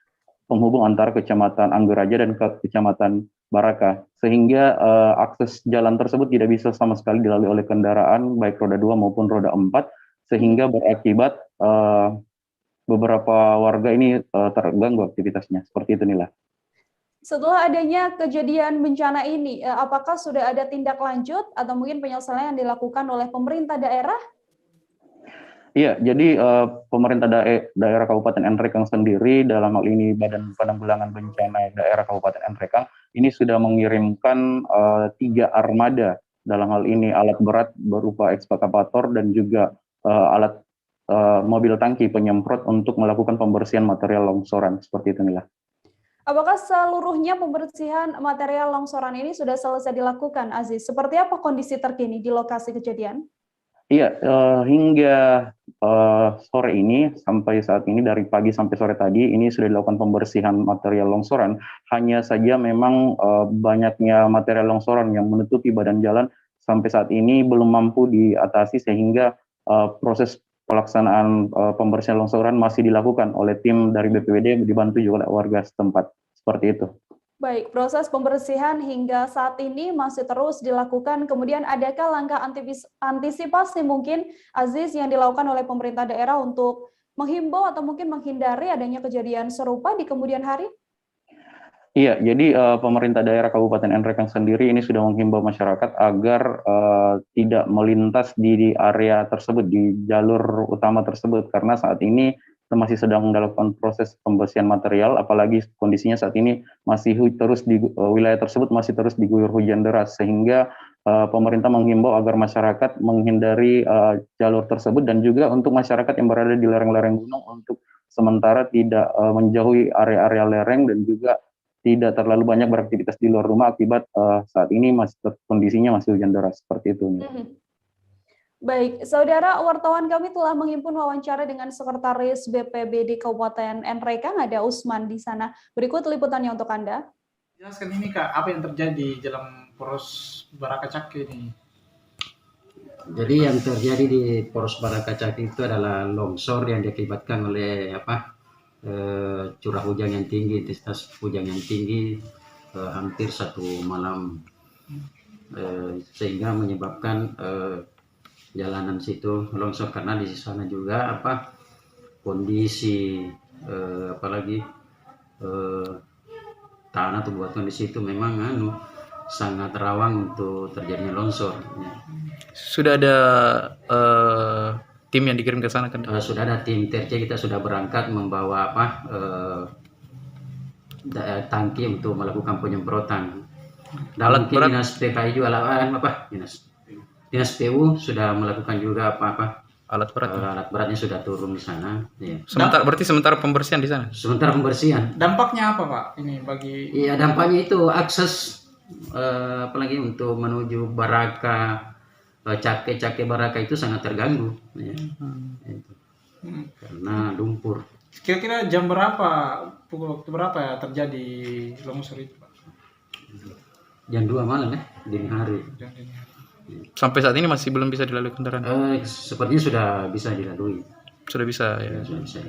penghubung antara Kecamatan Anggeraja dan Kecamatan Baraka, sehingga akses jalan tersebut tidak bisa sama sekali dilalui oleh kendaraan baik roda 2 maupun roda 4, sehingga berakibat beberapa warga ini terganggu aktivitasnya. Seperti itu, Nila. Setelah adanya kejadian bencana ini, apakah sudah ada tindak lanjut atau mungkin penyelesaian yang dilakukan oleh pemerintah daerah? Iya, jadi pemerintah daerah Kabupaten Nrekang sendiri, dalam hal ini Badan Penanggulangan Bencana Daerah Kabupaten Nrekang, ini sudah mengirimkan 3 armada, dalam hal ini alat berat berupa ekskavator dan juga alat mobil tangki penyemprot untuk melakukan pembersihan material longsoran. Seperti itu, Nila. Apakah seluruhnya pembersihan material longsoran ini sudah selesai dilakukan, Aziz? Seperti apa kondisi terkini di lokasi kejadian? Iya, hingga sore ini, sampai saat ini, dari pagi sampai sore tadi, ini sudah dilakukan pembersihan material longsoran. Hanya saja memang banyaknya material longsoran yang menutupi badan jalan sampai saat ini belum mampu diatasi, sehingga proses pelaksanaan pembersihan longsoran masih dilakukan oleh tim dari BPBD, dibantu juga oleh warga setempat. Seperti itu. Baik, proses pembersihan hingga saat ini masih terus dilakukan. Kemudian adakah langkah antisipasi mungkin, Aziz, yang dilakukan oleh pemerintah daerah untuk menghimbau atau mungkin menghindari adanya kejadian serupa di kemudian hari? Iya, jadi pemerintah daerah Kabupaten Nrekang sendiri ini sudah menghimbau masyarakat agar tidak melintas di area tersebut, di jalur utama tersebut, karena saat ini masih sedang melakukan proses pembersihan material, apalagi kondisinya saat ini masih terus di wilayah tersebut masih terus diguyur hujan deras, sehingga pemerintah menghimbau agar masyarakat menghindari jalur tersebut, dan juga untuk masyarakat yang berada di lereng-lereng gunung untuk sementara tidak menjauhi area-area lereng dan juga tidak terlalu banyak beraktivitas di luar rumah akibat saat ini kondisinya masih hujan deras. Seperti itu. Baik, saudara wartawan kami telah menghimpun wawancara dengan Sekretaris BPBD Kabupaten Nrekang, ada Usman di sana. Berikut liputannya untuk Anda. Jelaskan ini Kak, apa yang terjadi dalam Poros Barakacaki ini? Jadi yang terjadi di Poros Barakacaki itu adalah longsor yang diakibatkan oleh curah hujan yang tinggi, intensitas hujan yang tinggi hampir 1 malam, sehingga menyebabkan jalanan situ longsor, karena di sana juga kondisi apalagi tanah atau buat kondisi itu memang sangat rawan untuk terjadinya longsor. Sudah ada tim yang dikirim ke sana kan? Sudah ada tim TRC, kita sudah berangkat membawa tangki untuk melakukan penyemprotan. Dan alat berat Dinas PKI juga Dinas PU sudah melakukan juga alat berat. Alat beratnya sudah turun di sana. Ya. Sementara pembersihan di sana. Sementara pembersihan. Dampaknya apa Pak? Ini bagi. Iya, dampaknya itu akses apalagi untuk menuju Baraka, Cake Baraka itu sangat terganggu. Ya. Karena lumpur. Kira-kira jam berapa, pukul waktu berapa ya terjadi longsor itu Pak? Jam 2 malam ya, dini hari. Sampai saat ini masih belum bisa dilalui kendaraan? Sepertinya sudah bisa dilalui. Sudah bisa ya? Sudah bisa.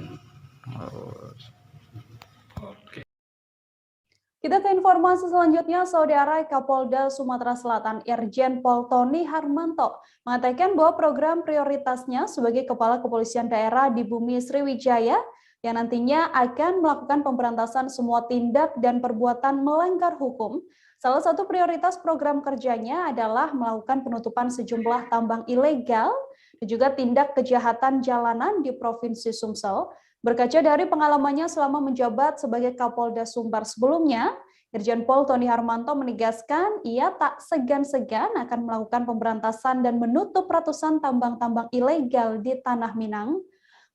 Kita ke informasi selanjutnya, Saudara. Kapolda Sumatera Selatan Irjen Pol Tony Harmanto mengatakan bahwa program prioritasnya sebagai Kepala Kepolisian Daerah di Bumi Sriwijaya yang nantinya akan melakukan pemberantasan semua tindak dan perbuatan melanggar hukum. Salah satu prioritas program kerjanya adalah melakukan penutupan sejumlah tambang ilegal dan juga tindak kejahatan jalanan di Provinsi Sumsel. Berkaca dari pengalamannya selama menjabat sebagai Kapolda Sumbar sebelumnya, Irjen Pol Tony Harmanto menegaskan ia tak segan-segan akan melakukan pemberantasan dan menutup ratusan tambang-tambang ilegal di Tanah Minang.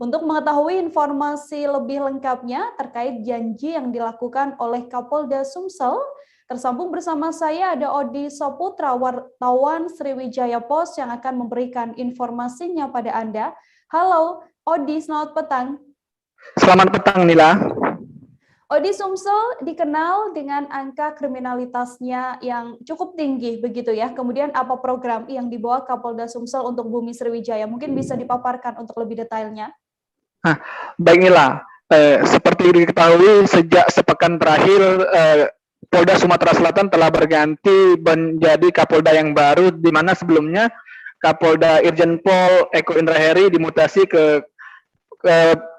Untuk mengetahui informasi lebih lengkapnya terkait janji yang dilakukan oleh Kapolda Sumsel, tersambung bersama saya ada Odi Soputra, wartawan Sriwijaya Post yang akan memberikan informasinya pada Anda. Halo Odi, selamat petang. Selamat petang Nila. Odi Sumsel dikenal dengan angka kriminalitasnya yang cukup tinggi begitu ya. Kemudian apa program yang dibawa Kapolda Sumsel untuk Bumi Sriwijaya? Mungkin bisa dipaparkan untuk lebih detailnya. Baiklah, seperti diketahui sejak sepekan terakhir Polda Sumatera Selatan telah berganti menjadi Kapolda yang baru, di mana sebelumnya Kapolda Irjen Pol Eko Indra Heri dimutasi ke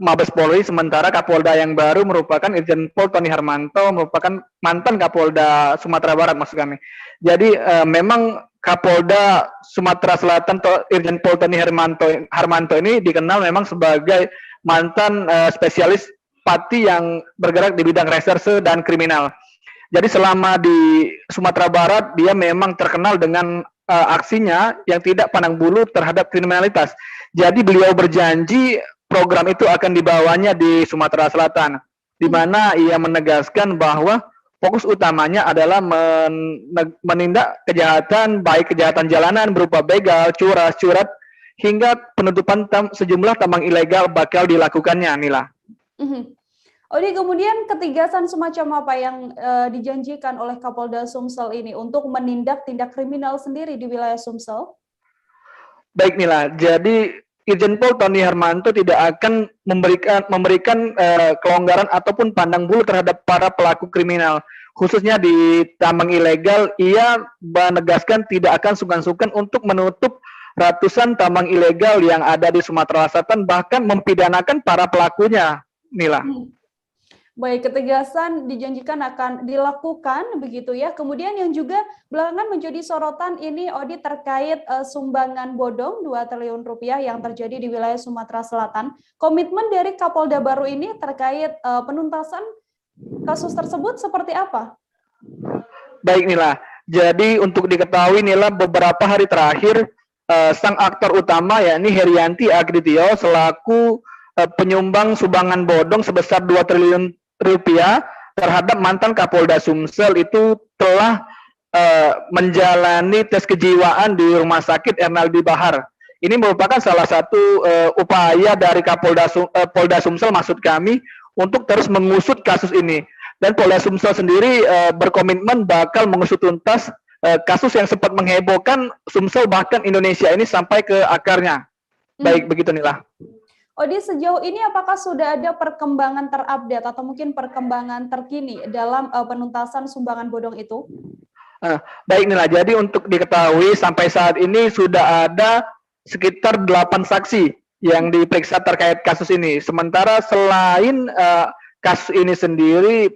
Mabes Polri, sementara Kapolda yang baru merupakan Irjen Pol Tony Harmanto, merupakan mantan Kapolda Sumatera Barat maksud kami. Jadi memang Kapolda Sumatera Selatan Irjen Pol Tony Harmanto ini dikenal memang sebagai mantan spesialis pati yang bergerak di bidang reserse dan kriminal. Jadi selama di Sumatera Barat dia memang terkenal dengan aksinya yang tidak pandang bulu terhadap kriminalitas. Jadi beliau berjanji program itu akan dibawanya di Sumatera Selatan, di mana ia menegaskan bahwa fokus utamanya adalah menindak kejahatan, baik kejahatan jalanan berupa begal, curas, hingga penutupan sejumlah tambang ilegal bakal dilakukannya, Nila. Odi, kemudian ketegasan semacam apa yang dijanjikan oleh Kapolda Sumsel ini untuk menindak tindak kriminal sendiri di wilayah Sumsel? Baik, Nila. Jadi Irjen Pol Tony Harmanto tidak akan memberikan kelonggaran ataupun pandang bulu terhadap para pelaku kriminal, khususnya di tambang ilegal. Ia menegaskan tidak akan sungkan-sungkan untuk menutup ratusan tambang ilegal yang ada di Sumatera Selatan, bahkan mempidanakan para pelakunya, Nila. Baik, ketegasan dijanjikan akan dilakukan begitu ya. Kemudian yang juga belakangan menjadi sorotan ini, Odi, terkait sumbangan bodong 2 triliun rupiah yang terjadi di wilayah Sumatera Selatan. Komitmen dari Kapolda baru ini terkait penuntasan kasus tersebut seperti apa? Baik, Nila. Jadi untuk diketahui, Nila, beberapa hari terakhir sang aktor utama yakni Herianti Agritio selaku penyumbang sumbangan bodong sebesar 2 triliun rupiah terhadap mantan Kapolda Sumsel itu telah menjalani tes kejiwaan di Rumah Sakit Ernaldi Bahar. Ini merupakan salah satu upaya dari Polda Sumsel maksud kami untuk terus mengusut kasus ini. Dan Polda Sumsel sendiri berkomitmen bakal mengusut tuntas kasus yang sempat menghebohkan Sumsel bahkan Indonesia ini sampai ke akarnya. Baik, begitu Nila. Odi, sejauh ini apakah sudah ada perkembangan terupdate atau mungkin perkembangan terkini dalam penuntasan sumbangan bodong itu? Baik Nila, jadi untuk diketahui sampai saat ini sudah ada sekitar 8 saksi yang diperiksa terkait kasus ini. Sementara selain kasus ini sendiri,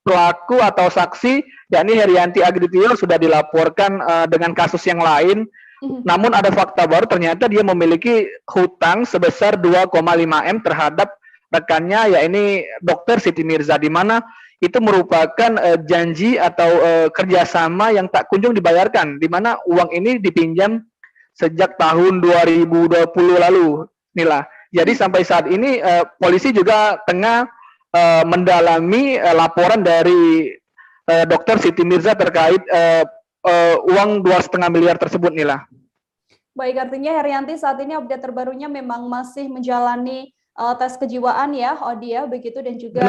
pelaku atau saksi, yakni Herianti Agritio sudah dilaporkan dengan kasus yang lain. Namun ada fakta baru, ternyata dia memiliki hutang sebesar 2,5 M terhadap rekannya, yakni Dr. Siti Mirza, di mana itu merupakan janji atau kerjasama yang tak kunjung dibayarkan, di mana uang ini dipinjam sejak tahun 2020 lalu, Nila. Jadi sampai saat ini polisi juga tengah mendalami laporan dari Dr. Siti Mirza terkait uang 2,5 miliar tersebut, Nila. Baik, artinya Herianti saat ini update terbarunya memang masih menjalani tes kejiwaan ya, Odi ya, begitu, dan juga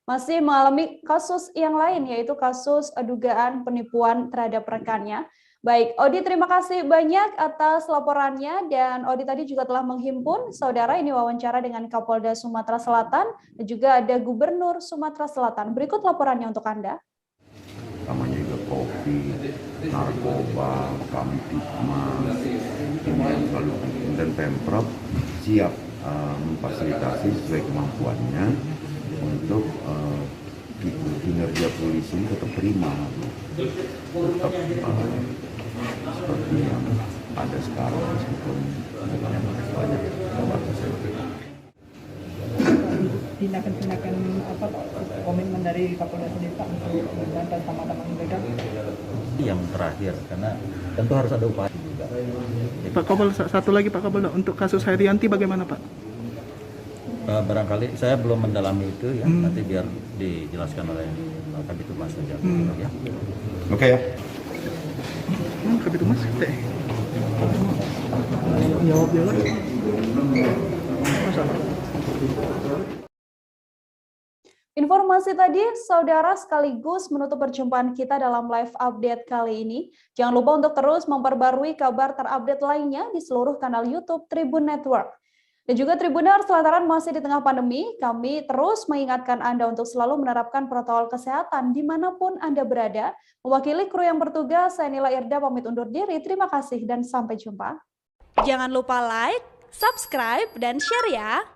masih mengalami kasus yang lain, yaitu kasus dugaan penipuan terhadap rekannya. Baik, Odi, terima kasih banyak atas laporannya, dan Odi tadi juga telah menghimpun, saudara, ini wawancara dengan Kapolda Sumatera Selatan, dan juga ada Gubernur Sumatera Selatan. Berikut laporannya untuk Anda. Namanya juga kopi, narkoba, kamtipmas, dan Pemprov siap memfasilitasi sesuai kemampuannya untuk kinerja polisi tetap prima, tetap seperti yang ada sekarang meskipun dengan banyak keterbatasan. Tindakan-tindakan apa komitmen dari Kapolda sendiri Pak untuk membantu teman-teman mereka? Yang terakhir, karena tentu harus ada upaya juga. Pak Kapolda, satu lagi Pak Kapolda, untuk kasus Herianti bagaimana Pak? Barangkali saya belum mendalami itu ya, nanti biar dijelaskan oleh Kabid Humas saja. Ya. Oke ya. Kabid Humas, jawab dia lagi. Masalah. Informasi tadi, saudara, sekaligus menutup perjumpaan kita dalam live update kali ini. Jangan lupa untuk terus memperbarui kabar terupdate lainnya di seluruh kanal YouTube Tribun Network. Dan juga Tribuners, lantaran masih di tengah pandemi, kami terus mengingatkan Anda untuk selalu menerapkan protokol kesehatan dimanapun Anda berada. Mewakili kru yang bertugas, saya Nila Irda pamit undur diri. Terima kasih dan sampai jumpa. Jangan lupa like, subscribe, dan share ya.